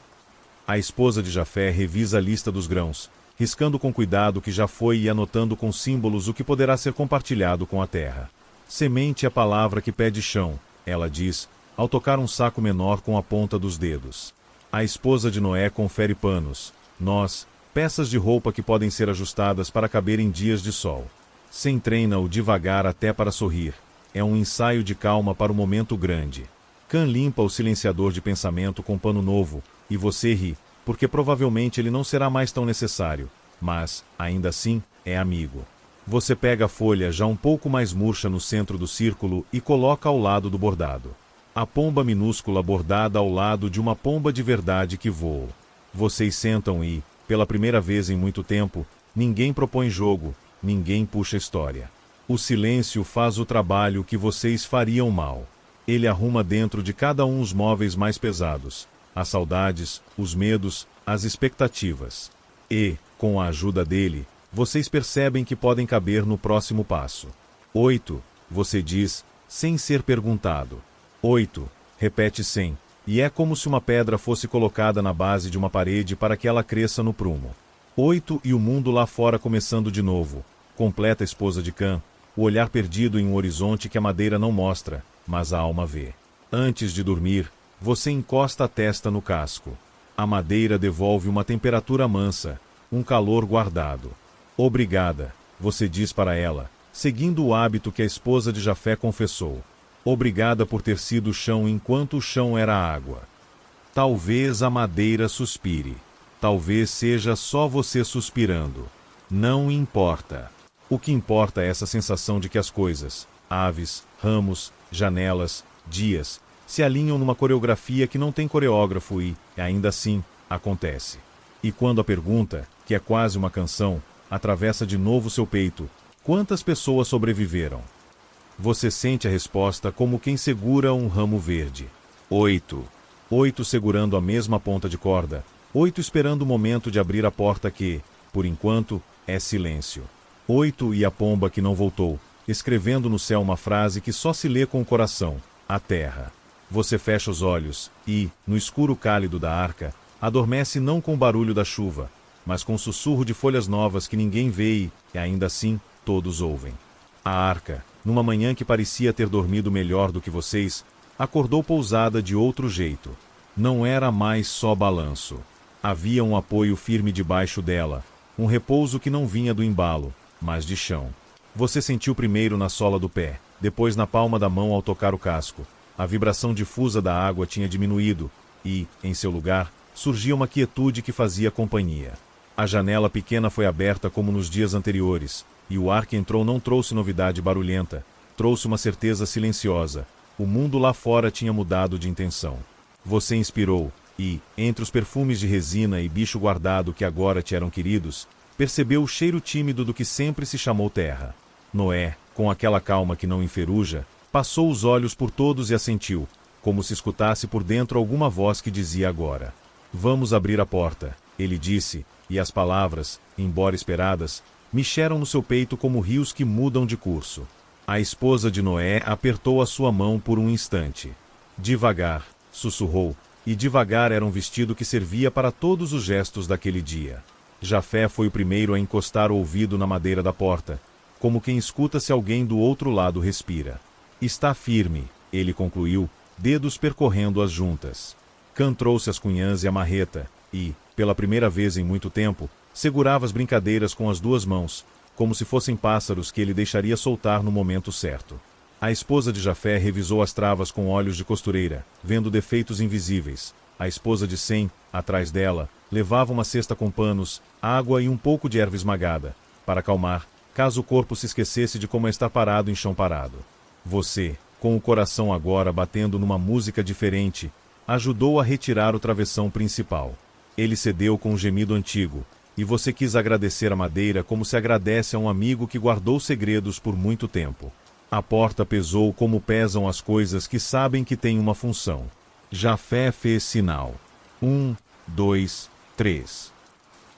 A esposa de Jafé revisa a lista dos grãos, riscando com cuidado o que já foi e anotando com símbolos o que poderá ser compartilhado com a terra. Semente é palavra que pede chão, ela diz, ao tocar um saco menor com a ponta dos dedos. A esposa de Noé confere panos, nós, peças de roupa que podem ser ajustadas para caber em dias de sol. Sem treina-o devagar até para sorrir. É um ensaio de calma para o momento grande. Khan limpa o silenciador de pensamento com pano novo, e você ri, porque provavelmente ele não será mais tão necessário, mas, ainda assim, é amigo. Você pega a folha já um pouco mais murcha no centro do círculo e coloca ao lado do bordado. A pomba minúscula bordada ao lado de uma pomba de verdade que voa. Vocês sentam e, pela primeira vez em muito tempo, ninguém propõe jogo, ninguém puxa história. O silêncio faz o trabalho que vocês fariam mal. Ele arruma dentro de cada um os móveis mais pesados, as saudades, os medos, as expectativas. E, com a ajuda dele, vocês percebem que podem caber no próximo passo. 8, você diz, sem ser perguntado. 8, repete sem, e é como se uma pedra fosse colocada na base de uma parede para que ela cresça no prumo. 8 e o mundo lá fora começando de novo, completa a esposa de Khan, o olhar perdido em um horizonte que a madeira não mostra, mas a alma vê. Antes de dormir, você encosta a testa no casco. A madeira devolve uma temperatura mansa, um calor guardado. Obrigada, você diz para ela, seguindo o hábito que a esposa de Jafé confessou. Obrigada por ter sido o chão enquanto o chão era água. Talvez a madeira suspire. Talvez seja só você suspirando. Não importa. O que importa é essa sensação de que as coisas, aves, ramos, janelas, dias, se alinham numa coreografia que não tem coreógrafo e, ainda assim, acontece. E quando a pergunta, que é quase uma canção, atravessa de novo seu peito, quantas pessoas sobreviveram? Você sente a resposta como quem segura um ramo verde. 8. 8 segurando a mesma ponta de corda, 8 esperando o momento de abrir a porta que, por enquanto, é silêncio. 8 e a pomba que não voltou, escrevendo no céu uma frase que só se lê com o coração, a terra. Você fecha os olhos e, no escuro cálido da arca, adormece não com o barulho da chuva, mas com o sussurro de folhas novas que ninguém vê e, ainda assim, todos ouvem. A arca, numa manhã que parecia ter dormido melhor do que vocês, acordou pousada de outro jeito. Não era mais só balanço. Havia um apoio firme debaixo dela, um repouso que não vinha do embalo, mas de chão. Você sentiu primeiro na sola do pé, depois na palma da mão ao tocar o casco. A vibração difusa da água tinha diminuído e, em seu lugar, surgia uma quietude que fazia companhia. A janela pequena foi aberta como nos dias anteriores, e o ar que entrou não trouxe novidade barulhenta, trouxe uma certeza silenciosa. O mundo lá fora tinha mudado de intenção. Você inspirou e, entre os perfumes de resina e bicho guardado que agora te eram queridos, percebeu o cheiro tímido do que sempre se chamou terra. Noé, com aquela calma que não enferruja, passou os olhos por todos e assentiu, como se escutasse por dentro alguma voz que dizia agora. Vamos abrir a porta, ele disse, e as palavras, embora esperadas, mexeram no seu peito como rios que mudam de curso. A esposa de Noé apertou a sua mão por um instante. Devagar, sussurrou, e devagar era um vestido que servia para todos os gestos daquele dia. Jafé foi o primeiro a encostar o ouvido na madeira da porta, como quem escuta se alguém do outro lado respira. Está firme, ele concluiu, dedos percorrendo as juntas. Khan trouxe as cunhãs e a marreta, e, pela primeira vez em muito tempo, segurava as brincadeiras com as duas mãos, como se fossem pássaros que ele deixaria soltar no momento certo. A esposa de Jafé revisou as travas com olhos de costureira, vendo defeitos invisíveis. A esposa de Sem, atrás dela, levava uma cesta com panos, água e um pouco de erva esmagada, para acalmar, caso o corpo se esquecesse de como estar parado em chão parado. Você, com o coração agora batendo numa música diferente, ajudou a retirar o travessão principal. Ele cedeu com um gemido antigo, e você quis agradecer a madeira como se agradece a um amigo que guardou segredos por muito tempo. A porta pesou como pesam as coisas que sabem que têm uma função. Jafé fez sinal. 1, 2, 3.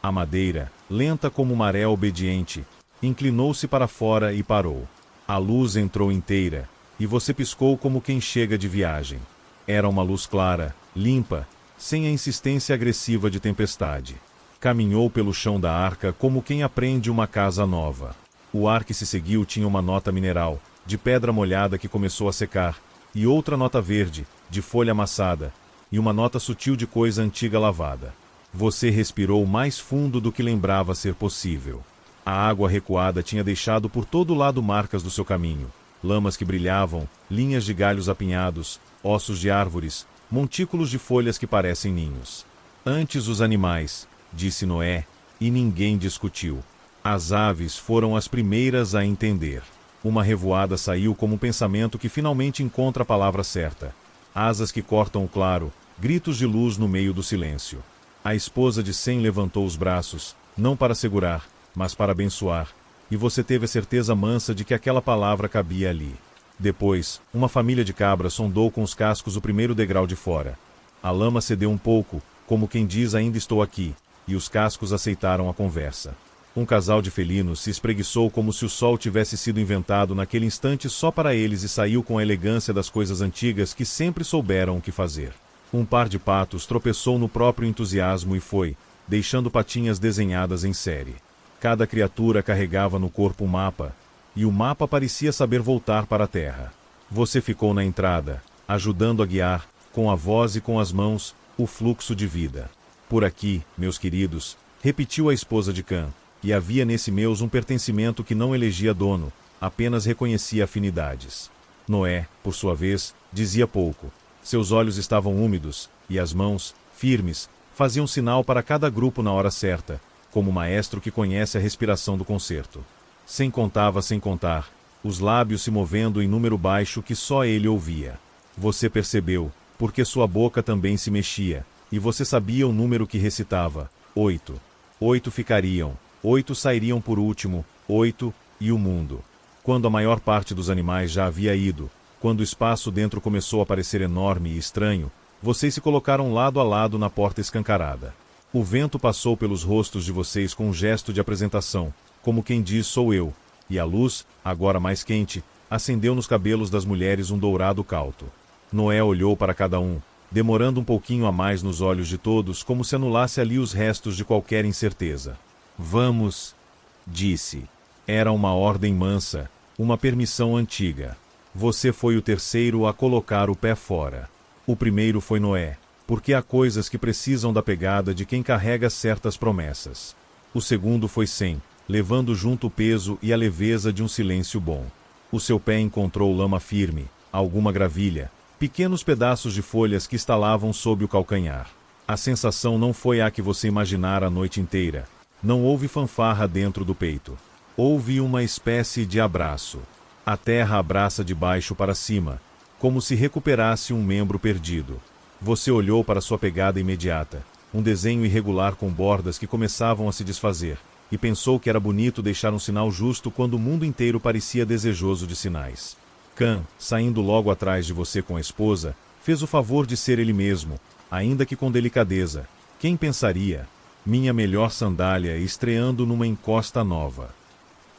A madeira, lenta como maré obediente, inclinou-se para fora e parou. A luz entrou inteira, e você piscou como quem chega de viagem. Era uma luz clara, limpa, sem a insistência agressiva de tempestade. Caminhou pelo chão da arca como quem aprende uma casa nova. O ar que se seguiu tinha uma nota mineral, de pedra molhada que começou a secar, e outra nota verde, de folha amassada, e uma nota sutil de coisa antiga lavada. Você respirou mais fundo do que lembrava ser possível. A água recuada tinha deixado por todo lado marcas do seu caminho, lamas que brilhavam, linhas de galhos apinhados, ossos de árvores, montículos de folhas que parecem ninhos. Antes os animais, disse Noé, e ninguém discutiu. As aves foram as primeiras a entender. Uma revoada saiu como um pensamento que finalmente encontra a palavra certa. Asas que cortam o claro, gritos de luz no meio do silêncio. A esposa de Sem levantou os braços, não para segurar, mas para abençoar, e você teve a certeza mansa de que aquela palavra cabia ali. Depois, uma família de cabras sondou com os cascos o primeiro degrau de fora. A lama cedeu um pouco, como quem diz ainda estou aqui, e os cascos aceitaram a conversa. Um casal de felinos se espreguiçou como se o sol tivesse sido inventado naquele instante só para eles e saiu com a elegância das coisas antigas que sempre souberam o que fazer. Um par de patos tropeçou no próprio entusiasmo e foi, deixando patinhas desenhadas em série. Cada criatura carregava no corpo um mapa, e o mapa parecia saber voltar para a terra. Você ficou na entrada, ajudando a guiar, com a voz e com as mãos, o fluxo de vida. Por aqui, meus queridos, repetiu a esposa de Cã, e havia nesse meus um pertencimento que não elegia dono, apenas reconhecia afinidades. Noé, por sua vez, dizia pouco. Seus olhos estavam úmidos, e as mãos, firmes, faziam sinal para cada grupo na hora certa, como o maestro que conhece a respiração do concerto. Sem contava sem contar, os lábios se movendo em número baixo que só ele ouvia. Você percebeu, porque sua boca também se mexia, e você sabia o número que recitava: 8. 8 ficariam, 8 sairiam por último, 8, e o mundo. Quando a maior parte dos animais já havia ido, quando o espaço dentro começou a parecer enorme e estranho, vocês se colocaram lado a lado na porta escancarada. O vento passou pelos rostos de vocês com um gesto de apresentação, como quem diz sou eu, e a luz, agora mais quente, acendeu nos cabelos das mulheres um dourado cauto. Noé olhou para cada um, demorando um pouquinho a mais nos olhos de todos, como se anulasse ali os restos de qualquer incerteza. Vamos, disse. Era uma ordem mansa, uma permissão antiga. Você foi o terceiro a colocar o pé fora. O primeiro foi Noé, porque há coisas que precisam da pegada de quem carrega certas promessas. O segundo foi Sem, levando junto o peso e a leveza de um silêncio bom. O seu pé encontrou lama firme, alguma gravilha, pequenos pedaços de folhas que estalavam sob o calcanhar. A sensação não foi a que você imaginara a noite inteira. Não houve fanfarra dentro do peito. Houve uma espécie de abraço. A terra abraça de baixo para cima, como se recuperasse um membro perdido. Você olhou para sua pegada imediata, um desenho irregular com bordas que começavam a se desfazer, e pensou que era bonito deixar um sinal justo quando o mundo inteiro parecia desejoso de sinais. Cã, saindo logo atrás de você com a esposa, fez o favor de ser ele mesmo, ainda que com delicadeza. Quem pensaria? Minha melhor sandália estreando numa encosta nova.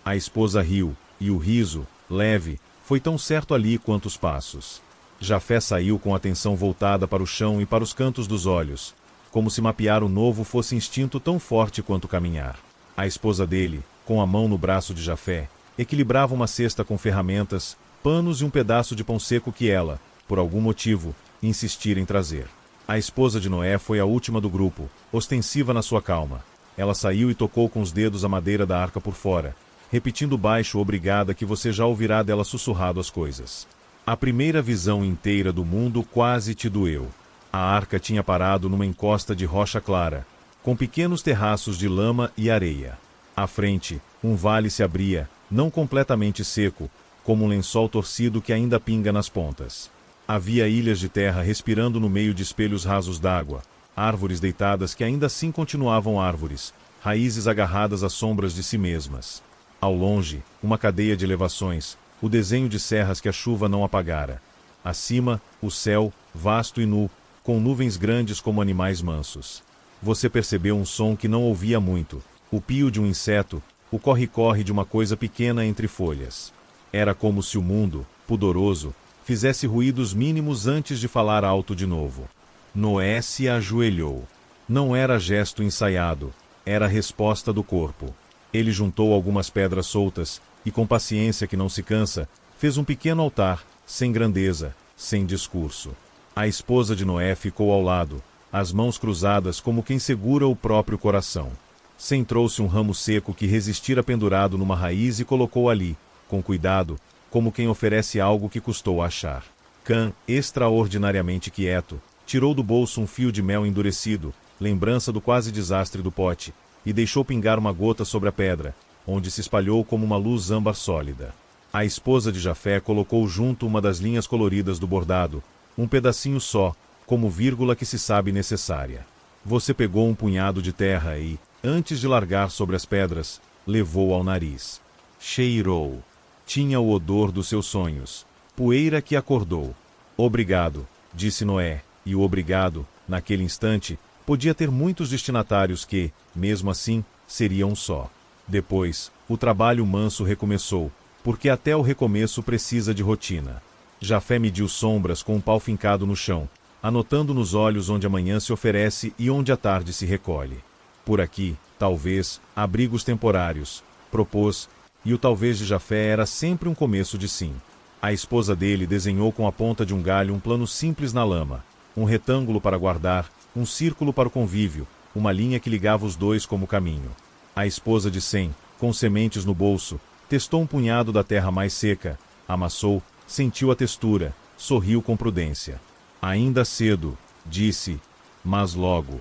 A esposa riu, e o riso, leve, foi tão certo ali quanto os passos. Jafé saiu com a atenção voltada para o chão e para os cantos dos olhos, como se mapear o novo fosse instinto tão forte quanto caminhar. A esposa dele, com a mão no braço de Jafé, equilibrava uma cesta com ferramentas, panos e um pedaço de pão seco que ela, por algum motivo, insistira em trazer. A esposa de Noé foi a última do grupo, ostensiva na sua calma. Ela saiu e tocou com os dedos a madeira da arca por fora, repetindo baixo obrigada que você já ouvirá dela sussurrado as coisas. A primeira visão inteira do mundo quase te doeu. A arca tinha parado numa encosta de rocha clara, com pequenos terraços de lama e areia. À frente, um vale se abria, não completamente seco, como um lençol torcido que ainda pinga nas pontas. Havia ilhas de terra respirando no meio de espelhos rasos d'água, árvores deitadas que ainda assim continuavam árvores, raízes agarradas às sombras de si mesmas. Ao longe, uma cadeia de elevações, o desenho de serras que a chuva não apagara. Acima, o céu, vasto e nu, com nuvens grandes como animais mansos. Você percebeu um som que não ouvia muito, o pio de um inseto, o corre-corre de uma coisa pequena entre folhas. Era como se o mundo, pudoroso, fizesse ruídos mínimos antes de falar alto de novo. Noé se ajoelhou. Não era gesto ensaiado, era resposta do corpo. Ele juntou algumas pedras soltas, e com paciência que não se cansa, fez um pequeno altar, sem grandeza, sem discurso. A esposa de Noé ficou ao lado, as mãos cruzadas como quem segura o próprio coração. Sem trouxe um ramo seco que resistira pendurado numa raiz e colocou ali, com cuidado, como quem oferece algo que custou achar. Cã, extraordinariamente quieto, tirou do bolso um fio de mel endurecido, lembrança do quase desastre do pote, e deixou pingar uma gota sobre a pedra, onde se espalhou como uma luz âmbar sólida. A esposa de Jafé colocou junto uma das linhas coloridas do bordado, um pedacinho só, como vírgula que se sabe necessária. Você pegou um punhado de terra e, antes de largar sobre as pedras, levou ao nariz. Cheirou. Tinha o odor dos seus sonhos. Poeira que acordou. Obrigado, disse Noé, e o obrigado, naquele instante, podia ter muitos destinatários que, mesmo assim, seriam um só. Depois, o trabalho manso recomeçou, porque até o recomeço precisa de rotina. Jafé mediu sombras com um pau fincado no chão, anotando nos olhos onde a manhã se oferece e onde a tarde se recolhe. Por aqui, talvez, abrigos temporários, propôs, e o talvez de Jafé era sempre um começo de sim. A esposa dele desenhou com a ponta de um galho um plano simples na lama, um retângulo para guardar, um círculo para o convívio, uma linha que ligava os dois como caminho. A esposa de Sem, com sementes no bolso, testou um punhado da terra mais seca, amassou, sentiu a textura, sorriu com prudência. Ainda cedo, disse, mas logo.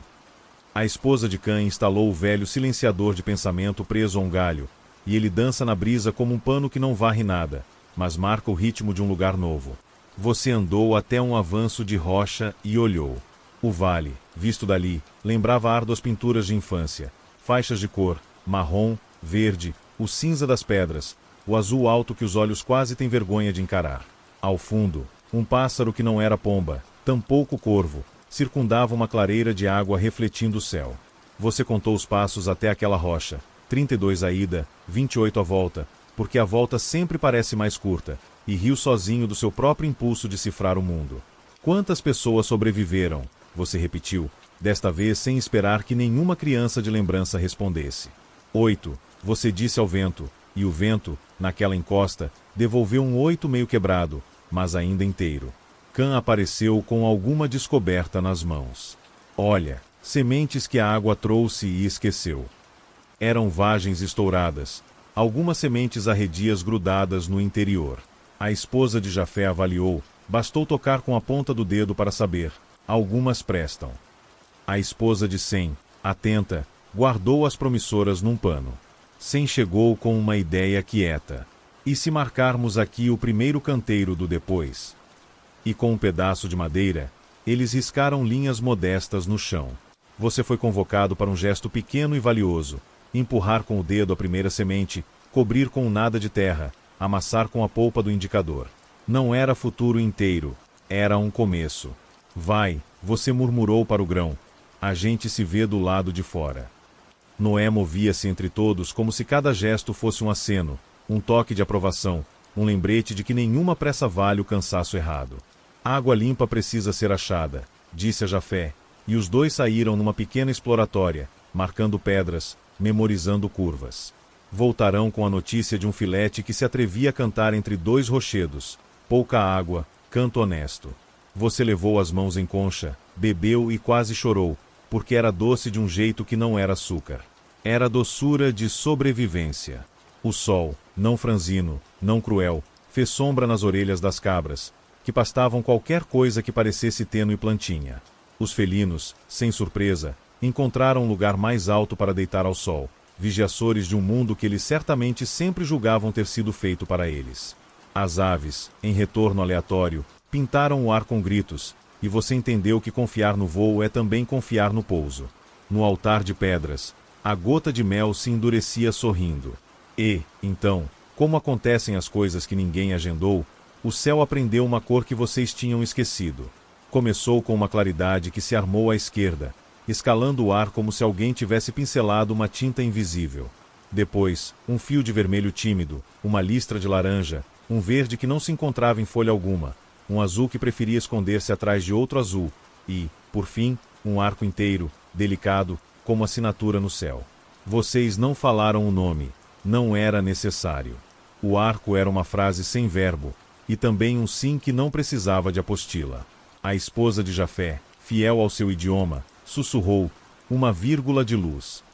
A esposa de Cã instalou o velho silenciador de pensamento preso a um galho, e ele dança na brisa como um pano que não varre nada, mas marca o ritmo de um lugar novo. Você andou até um avanço de rocha e olhou. O vale, visto dali, lembrava árduas pinturas de infância, faixas de cor, marrom, verde, o cinza das pedras, o azul alto que os olhos quase têm vergonha de encarar. Ao fundo, um pássaro que não era pomba, tampouco corvo, circundava uma clareira de água refletindo o céu. Você contou os passos até aquela rocha, 32 a ida, 28 a volta, porque a volta sempre parece mais curta, e riu sozinho do seu próprio impulso de cifrar o mundo. Quantas pessoas sobreviveram? Você repetiu, desta vez sem esperar que nenhuma criança de lembrança respondesse. 8, você disse ao vento, e o vento, naquela encosta, devolveu um 8 meio quebrado, mas ainda inteiro. Cã apareceu com alguma descoberta nas mãos. Olha, sementes que a água trouxe e esqueceu. Eram vagens estouradas, algumas sementes arredias grudadas no interior. A esposa de Jafé avaliou, bastou tocar com a ponta do dedo para saber, algumas prestam. A esposa de Sem, atenta, guardou as promissoras num pano. Sem chegou com uma ideia quieta. E se marcarmos aqui o primeiro canteiro do depois? E com um pedaço de madeira, eles riscaram linhas modestas no chão. Você foi convocado para um gesto pequeno e valioso, empurrar com o dedo a primeira semente, cobrir com um nada de terra, amassar com a polpa do indicador. Não era futuro inteiro, era um começo. Vai, você murmurou para o grão, a gente se vê do lado de fora. Noé movia-se entre todos como se cada gesto fosse um aceno, um toque de aprovação, um lembrete de que nenhuma pressa vale o cansaço errado. Água limpa precisa ser achada, disse a Jafé, e os dois saíram numa pequena exploratória, marcando pedras, memorizando curvas. Voltarão com a notícia de um filete que se atrevia a cantar entre dois rochedos, pouca água, canto honesto. Você levou as mãos em concha, bebeu e quase chorou, porque era doce de um jeito que não era açúcar. Era doçura de sobrevivência. O sol, não franzino, não cruel, fez sombra nas orelhas das cabras, que pastavam qualquer coisa que parecesse tênue plantinha. Os felinos, sem surpresa, encontraram um lugar mais alto para deitar ao sol, vigiaçores de um mundo que eles certamente sempre julgavam ter sido feito para eles. As aves, em retorno aleatório, pintaram o ar com gritos, e você entendeu que confiar no voo é também confiar no pouso. No altar de pedras, a gota de mel se endurecia sorrindo. E, então, como acontecem as coisas que ninguém agendou, o céu aprendeu uma cor que vocês tinham esquecido. Começou com uma claridade que se armou à esquerda, escalando o ar como se alguém tivesse pincelado uma tinta invisível. Depois, um fio de vermelho tímido, uma listra de laranja, um verde que não se encontrava em folha alguma, um azul que preferia esconder-se atrás de outro azul, e, por fim, um arco inteiro, delicado, como assinatura no céu. Vocês não falaram o nome, não era necessário. O arco era uma frase sem verbo, e também um sim que não precisava de apostila. A esposa de Jafé, fiel ao seu idioma, sussurrou, uma vírgula de luz.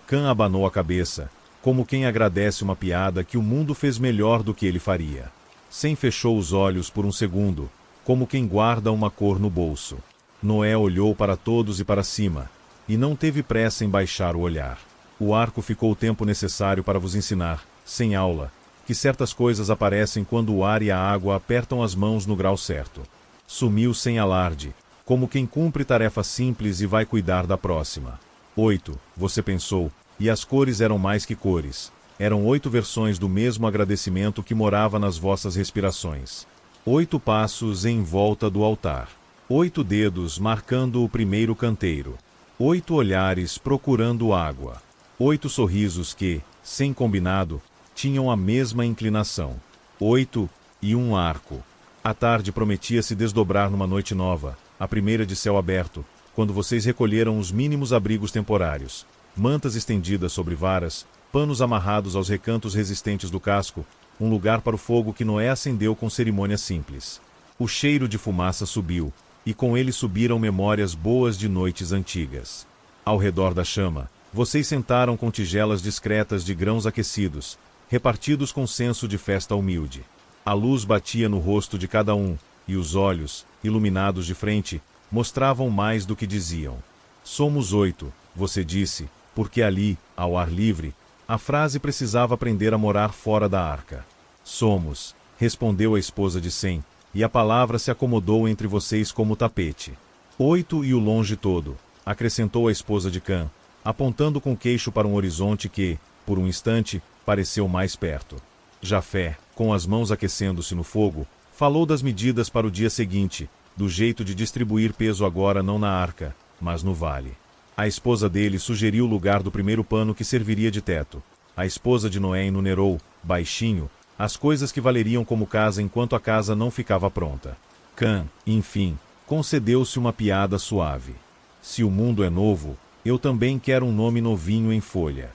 Cã abanou a cabeça, como quem agradece uma piada que o mundo fez melhor do que ele faria. Sem fechou os olhos por um segundo, como quem guarda uma cor no bolso. Noé olhou para todos e para cima, e não teve pressa em baixar o olhar. O arco ficou o tempo necessário para vos ensinar, sem aula, que certas coisas aparecem quando o ar e a água apertam as mãos no grau certo. Sumiu sem alarde, como quem cumpre tarefa simples e vai cuidar da próxima. 8, você pensou, e as cores eram mais que cores. Eram 8 versões do mesmo agradecimento que morava nas vossas respirações. 8 passos em volta do altar. 8 dedos marcando o primeiro canteiro. 8 olhares procurando água. 8 sorrisos que, sem combinado, tinham a mesma inclinação. 8 e um arco. A tarde prometia se desdobrar numa noite nova, a primeira de céu aberto, quando vocês recolheram os mínimos abrigos temporários, mantas estendidas sobre varas, panos amarrados aos recantos resistentes do casco, um lugar para o fogo que Noé acendeu com cerimônia simples. O cheiro de fumaça subiu, e com ele subiram memórias boas de noites antigas. Ao redor da chama, vocês sentaram com tigelas discretas de grãos aquecidos, repartidos com senso de festa humilde. A luz batia no rosto de cada um, e os olhos, iluminados de frente, mostravam mais do que diziam. Somos 8, você disse, porque ali, ao ar livre, a frase precisava aprender a morar fora da arca. Somos, respondeu a esposa de Sem, e a palavra se acomodou entre vocês como tapete. 8 e o longe todo, acrescentou a esposa de Cã, apontando com o queixo para um horizonte que, por um instante, pareceu mais perto. Jafé, com as mãos aquecendo-se no fogo, falou das medidas para o dia seguinte, do jeito de distribuir peso agora não na arca, mas no vale. A esposa dele sugeriu o lugar do primeiro pano que serviria de teto. A esposa de Noé enumerou, baixinho, as coisas que valeriam como casa enquanto a casa não ficava pronta. Cã, enfim, concedeu-se uma piada suave. Se o mundo é novo, eu também quero um nome novinho em folha.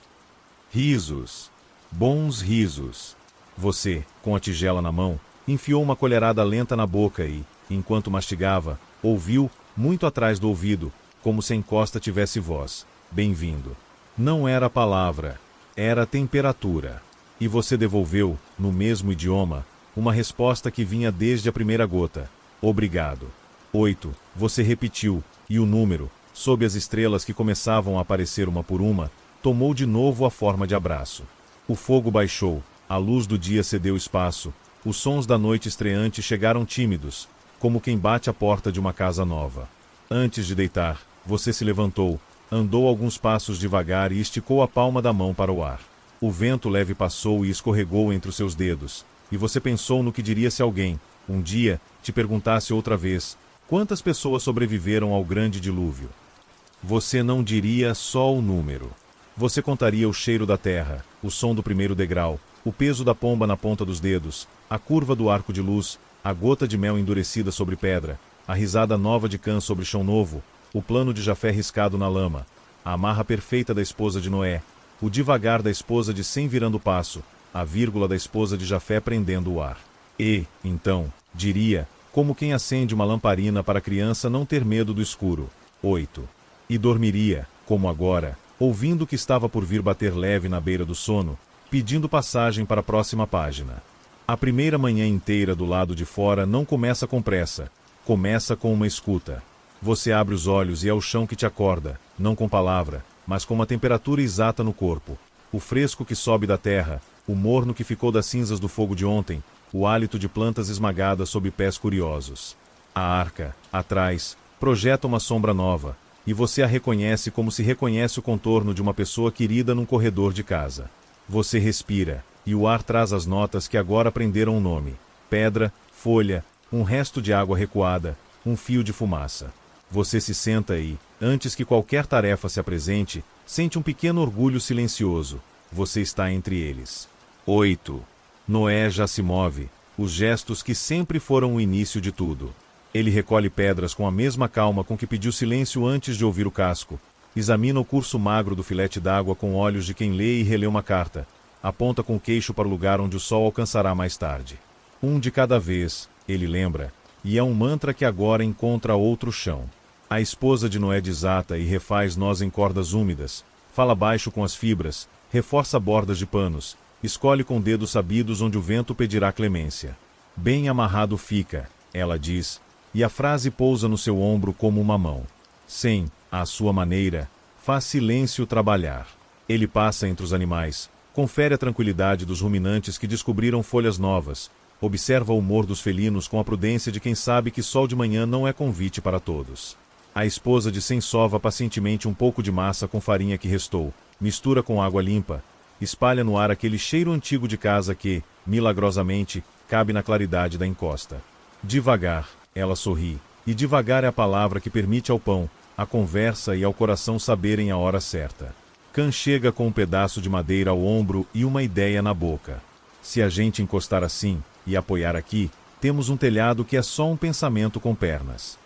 Risos. Bons risos. Você, com a tigela na mão, enfiou uma colherada lenta na boca e, enquanto mastigava, ouviu, muito atrás do ouvido, como se a encosta tivesse voz. Bem-vindo. Não era palavra, era temperatura. E você devolveu, no mesmo idioma, uma resposta que vinha desde a primeira gota. Obrigado. 8, você repetiu, e o número, sob as estrelas que começavam a aparecer uma por uma, tomou de novo a forma de abraço. O fogo baixou, a luz do dia cedeu espaço, os sons da noite estreante chegaram tímidos, como quem bate a porta de uma casa nova. Antes de deitar, você se levantou, andou alguns passos devagar e esticou a palma da mão para o ar. O vento leve passou e escorregou entre os seus dedos, e você pensou no que diria se alguém, um dia, te perguntasse outra vez, quantas pessoas sobreviveram ao grande dilúvio? Você não diria só o número. Você contaria o cheiro da terra, o som do primeiro degrau, o peso da pomba na ponta dos dedos, a curva do arco de luz, a gota de mel endurecida sobre pedra, a risada nova de Cã sobre chão novo, o plano de Jafé riscado na lama, a amarra perfeita da esposa de Noé, o devagar da esposa de Sem virando o passo, a vírgula da esposa de Jafé prendendo o ar. E, então, diria, como quem acende uma lamparina para a criança não ter medo do escuro. 8. E dormiria, como agora, ouvindo o que estava por vir bater leve na beira do sono, pedindo passagem para a próxima página. A primeira manhã inteira do lado de fora não começa com pressa, começa com uma escuta. Você abre os olhos e é o chão que te acorda, não com palavra, mas com uma temperatura exata no corpo. O fresco que sobe da terra, o morno que ficou das cinzas do fogo de ontem, o hálito de plantas esmagadas sob pés curiosos. A arca, atrás, projeta uma sombra nova, e você a reconhece como se reconhece o contorno de uma pessoa querida num corredor de casa. Você respira, e o ar traz as notas que agora prenderam o nome. Pedra, folha, um resto de água recuada, um fio de fumaça. Você se senta e, antes que qualquer tarefa se apresente, sente um pequeno orgulho silencioso. Você está entre eles. 8. Noé já se move, os gestos que sempre foram o início de tudo. Ele recolhe pedras com a mesma calma com que pediu silêncio antes de ouvir o casco. Examina o curso magro do filete d'água com olhos de quem lê e relê uma carta. aponta com o queixo para o lugar onde o sol alcançará mais tarde. Um de cada vez, ele lembra, e é um mantra que agora encontra outro chão. A esposa de Noé desata e refaz nós em cordas úmidas, fala baixo com as fibras, reforça bordas de panos, escolhe com dedos sabidos onde o vento pedirá clemência. Bem amarrado fica, ela diz, e a frase pousa no seu ombro como uma mão. Sem, à sua maneira, faz silêncio trabalhar. Ele passa entre os animais, confere a tranquilidade dos ruminantes que descobriram folhas novas, observa o humor dos felinos com a prudência de quem sabe que sol de manhã não é convite para todos. A esposa de Sem sova pacientemente um pouco de massa com farinha que restou, mistura com água limpa, espalha no ar aquele cheiro antigo de casa que, milagrosamente, cabe na claridade da encosta. Devagar, ela sorri, e devagar é a palavra que permite ao pão, à conversa e ao coração saberem a hora certa. Can chega com um pedaço de madeira ao ombro e uma ideia na boca. Se a gente encostar assim, e apoiar aqui, temos um telhado que é só um pensamento com pernas.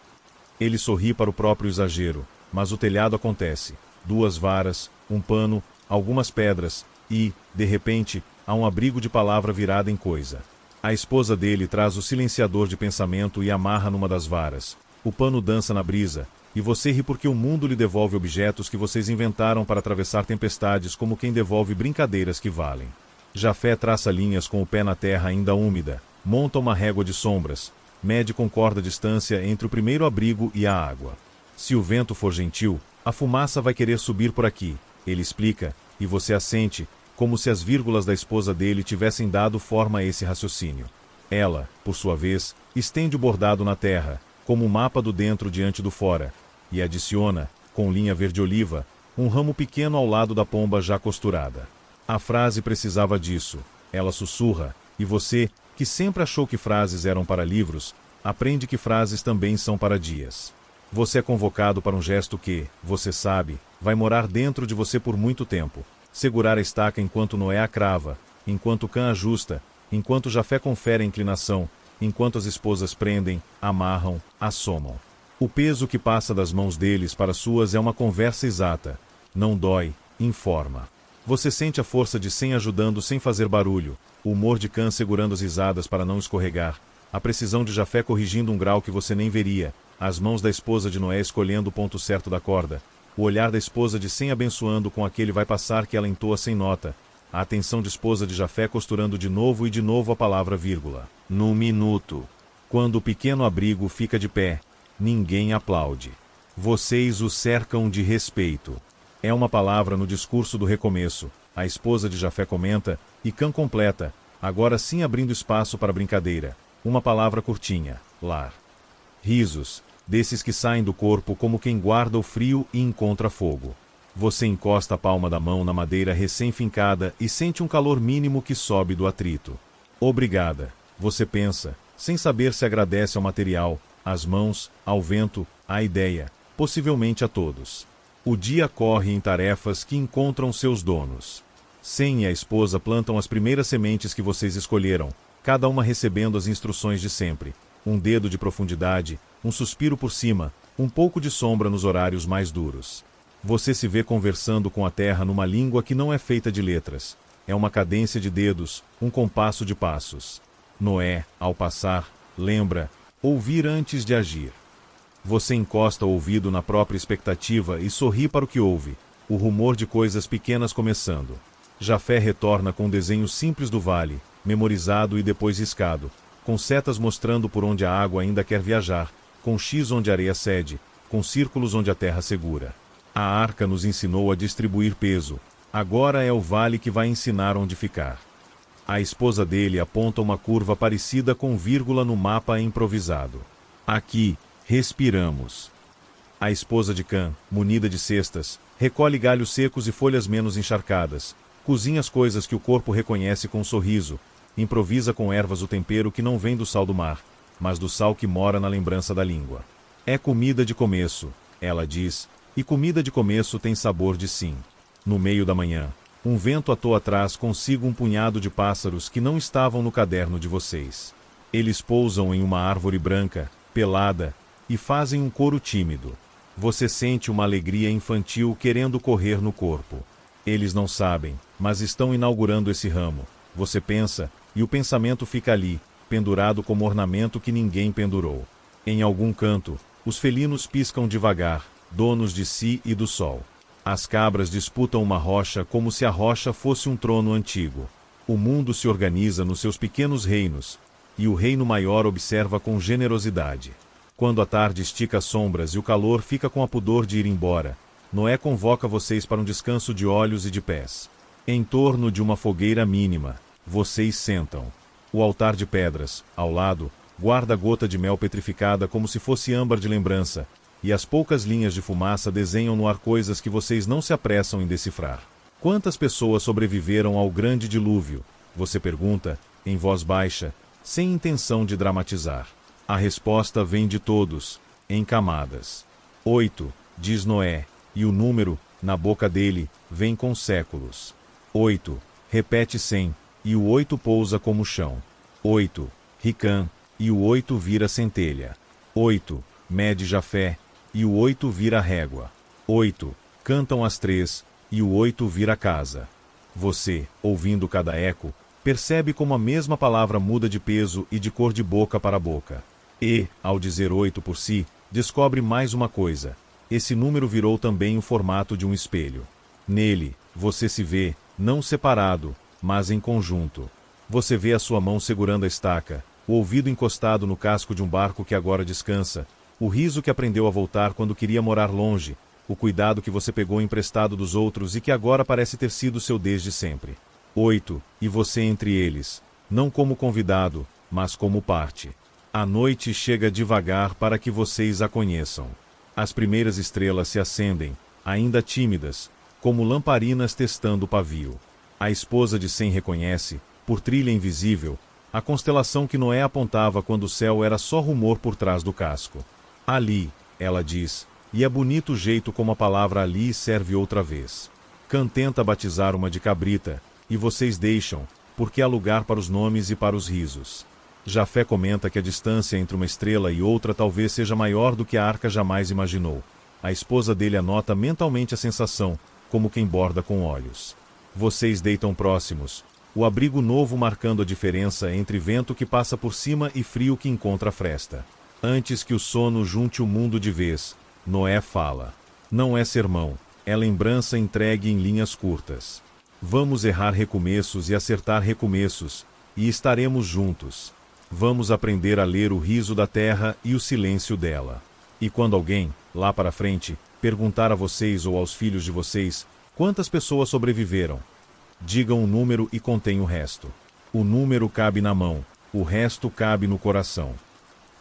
Ele sorri para o próprio exagero, mas o telhado acontece. 2 varas, um pano, algumas pedras, e, de repente, há um abrigo de palavra virada em coisa. A esposa dele traz o silenciador de pensamento e amarra numa das varas. O pano dança na brisa, e você ri porque o mundo lhe devolve objetos que vocês inventaram para atravessar tempestades como quem devolve brincadeiras que valem. Jafé traça linhas com o pé na terra ainda úmida, monta uma régua de sombras, mede com corda a distância entre o primeiro abrigo e a água. Se o vento for gentil, a fumaça vai querer subir por aqui, ele explica, e você assente, como se as vírgulas da esposa dele tivessem dado forma a esse raciocínio. Ela, por sua vez, estende o bordado na terra, como um mapa do dentro diante do fora, e adiciona, com linha verde-oliva, um ramo pequeno ao lado da pomba já costurada. A frase precisava disso, ela sussurra, e você, que sempre achou que frases eram para livros, aprende que frases também são para dias. Você é convocado para um gesto que, você sabe, vai morar dentro de você por muito tempo. Segurar a estaca enquanto Noé a crava, enquanto Cã ajusta, enquanto Jafé confere a inclinação, enquanto as esposas prendem, amarram, assomam. O peso que passa das mãos deles para suas é uma conversa exata. Não dói, informa. Você sente a força de Sem ajudando sem fazer barulho, o humor de Cã segurando as risadas para não escorregar, a precisão de Jafé corrigindo um grau que você nem veria, as mãos da esposa de Noé escolhendo o ponto certo da corda, o olhar da esposa de Sem abençoando com aquele vai passar que ela entoa sem nota, a atenção de esposa de Jafé costurando de novo e de novo a palavra vírgula. Num minuto, quando o pequeno abrigo fica de pé, ninguém aplaude. Vocês o cercam de respeito. É uma palavra no discurso do recomeço, a esposa de Jafé comenta, e Cã completa, agora sim abrindo espaço para brincadeira. Uma palavra curtinha, lar. Risos, desses que saem do corpo como quem guarda o frio e encontra fogo. Você encosta a palma da mão na madeira recém-fincada e sente um calor mínimo que sobe do atrito. Obrigada, você pensa, sem saber se agradece ao material, às mãos, ao vento, à ideia, possivelmente a todos. O dia corre em tarefas que encontram seus donos. Sem e a esposa plantam as primeiras sementes que vocês escolheram, cada uma recebendo as instruções de sempre. Um dedo de profundidade, um suspiro por cima, um pouco de sombra nos horários mais duros. Você se vê conversando com a terra numa língua que não é feita de letras. É uma cadência de dedos, um compasso de passos. Noé, ao passar, lembra, ouvir antes de agir. Você encosta o ouvido na própria expectativa e sorri para o que ouve, o rumor de coisas pequenas começando. Jafé retorna com um desenho simples do vale, memorizado e depois riscado, com setas mostrando por onde a água ainda quer viajar, com X onde a areia cede, com círculos onde a terra segura. A arca nos ensinou a distribuir peso, agora é o vale que vai ensinar onde ficar. A esposa dele aponta uma curva parecida com vírgula no mapa improvisado. Aqui, respiramos. A esposa de Cã, munida de cestas, recolhe galhos secos e folhas menos encharcadas, cozinha as coisas que o corpo reconhece com um sorriso, improvisa com ervas o tempero que não vem do sal do mar, mas do sal que mora na lembrança da língua. É comida de começo, ela diz, e comida de começo tem sabor de sim. No meio da manhã, um vento atou atrás consigo um punhado de pássaros que não estavam no caderno de vocês. Eles pousam em uma árvore branca, pelada, e fazem um coro tímido. Você sente uma alegria infantil querendo correr no corpo. Eles não sabem, mas estão inaugurando esse ramo. Você pensa, e o pensamento fica ali, pendurado como ornamento que ninguém pendurou. Em algum canto, os felinos piscam devagar, donos de si e do sol. As cabras disputam uma rocha como se a rocha fosse um trono antigo. O mundo se organiza nos seus pequenos reinos, e o reino maior observa com generosidade. Quando a tarde estica as sombras e o calor fica com a pudor de ir embora, Noé convoca vocês para um descanso de olhos e de pés. Em torno de uma fogueira mínima, vocês sentam. O altar de pedras, ao lado, guarda a gota de mel petrificada como se fosse âmbar de lembrança, e as poucas linhas de fumaça desenham no ar coisas que vocês não se apressam em decifrar. Quantas pessoas sobreviveram ao grande dilúvio? Você pergunta, em voz baixa, sem intenção de dramatizar. A resposta vem de todos, em camadas. 8, diz Noé, e o número, na boca dele, vem com séculos. 8, repete 100, e o 8 pousa como chão. 8, Ricã, e o 8 vira centelha. 8, mede Jafé, e o 8 vira régua. 8, cantam as 3, e o 8 vira casa. Você, ouvindo cada eco, percebe como a mesma palavra muda de peso e de cor de boca para boca. E, ao dizer 8 por si, descobre mais uma coisa. Esse número virou também o formato de um espelho. Nele, você se vê, não separado, mas em conjunto. Você vê a sua mão segurando a estaca, o ouvido encostado no casco de um barco que agora descansa, o riso que aprendeu a voltar quando queria morar longe, o cuidado que você pegou emprestado dos outros e que agora parece ter sido seu desde sempre. 8, e você entre eles, não como convidado, mas como parte. A noite chega devagar para que vocês a conheçam. As primeiras estrelas se acendem, ainda tímidas, como lamparinas testando o pavio. A esposa de Sem reconhece, por trilha invisível, a constelação que Noé apontava quando o céu era só rumor por trás do casco. Ali, ela diz, e é bonito o jeito como a palavra ali serve outra vez. Cã tenta batizar uma de cabrita, e vocês deixam, porque há lugar para os nomes e para os risos. Jafé comenta que a distância entre uma estrela e outra talvez seja maior do que a arca jamais imaginou. A esposa dele anota mentalmente a sensação, como quem borda com olhos. Vocês deitam próximos, o abrigo novo marcando a diferença entre vento que passa por cima e frio que encontra a fresta. Antes que o sono junte o mundo de vez, Noé fala. Não é sermão, é lembrança entregue em linhas curtas. Vamos errar recomeços e acertar recomeços, e estaremos juntos. Vamos aprender a ler o riso da terra e o silêncio dela. E quando alguém, lá para frente, perguntar a vocês ou aos filhos de vocês, quantas pessoas sobreviveram? Digam o número e contém o resto. O número cabe na mão, o resto cabe no coração.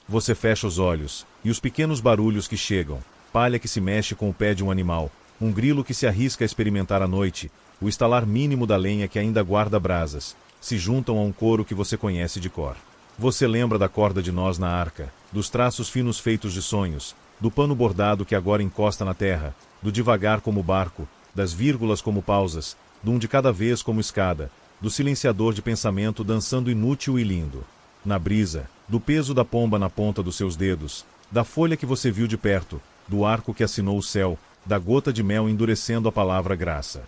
Você fecha os olhos, e os pequenos barulhos que chegam, palha que se mexe com o pé de um animal, um grilo que se arrisca a experimentar a noite, o estalar mínimo da lenha que ainda guarda brasas, se juntam a um coro que você conhece de cor. Você lembra da corda de nós na arca, dos traços finos feitos de sonhos, do pano bordado que agora encosta na terra, do devagar como barco, das vírgulas como pausas, do um de cada vez como escada, do silenciador de pensamento dançando inútil e lindo. Na brisa, do peso da pomba na ponta dos seus dedos, da folha que você viu de perto, do arco que assinou o céu, da gota de mel endurecendo a palavra graça.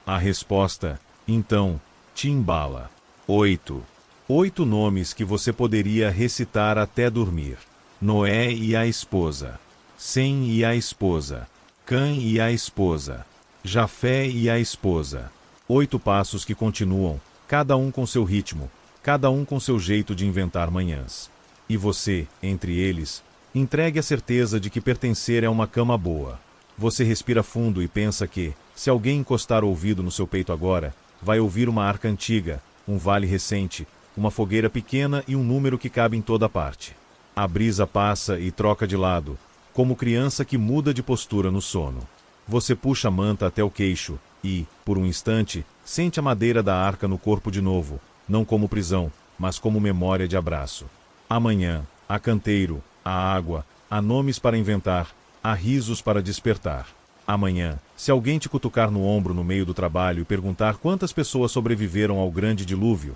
A resposta, então, te embala. 8. 8 nomes que você poderia recitar até dormir. Noé e a esposa. Sem e a esposa. Cã e a esposa. Jafé e a esposa. 8 passos que continuam, cada um com seu ritmo, cada um com seu jeito de inventar manhãs. E você, entre eles, entregue a certeza de que pertencer é uma cama boa. Você respira fundo e pensa que, se alguém encostar o ouvido no seu peito agora, vai ouvir uma arca antiga, um vale recente, uma fogueira pequena e um número que cabe em toda parte. A brisa passa e troca de lado, como criança que muda de postura no sono. Você puxa a manta até o queixo e, por um instante, sente a madeira da arca no corpo de novo, não como prisão, mas como memória de abraço. Amanhã, há canteiro, há água, há nomes para inventar, há risos para despertar. Amanhã, se alguém te cutucar no ombro no meio do trabalho e perguntar quantas pessoas sobreviveram ao grande dilúvio,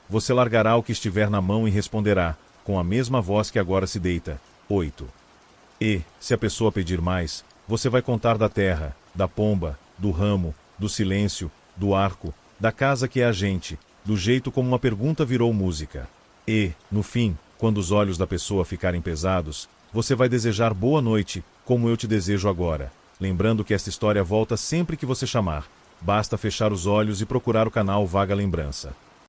você largará o que estiver na mão e responderá, com a mesma voz que agora se deita, 8. E, se a pessoa pedir mais, você vai contar da terra, da pomba, do ramo, do silêncio, do arco, da casa que é a gente, do jeito como uma pergunta virou música. E, no fim, quando os olhos da pessoa ficarem pesados, você vai desejar boa noite, como eu te desejo agora. Lembrando que esta história volta sempre que você chamar. Basta fechar os olhos e procurar o canal Vaga Lembrança.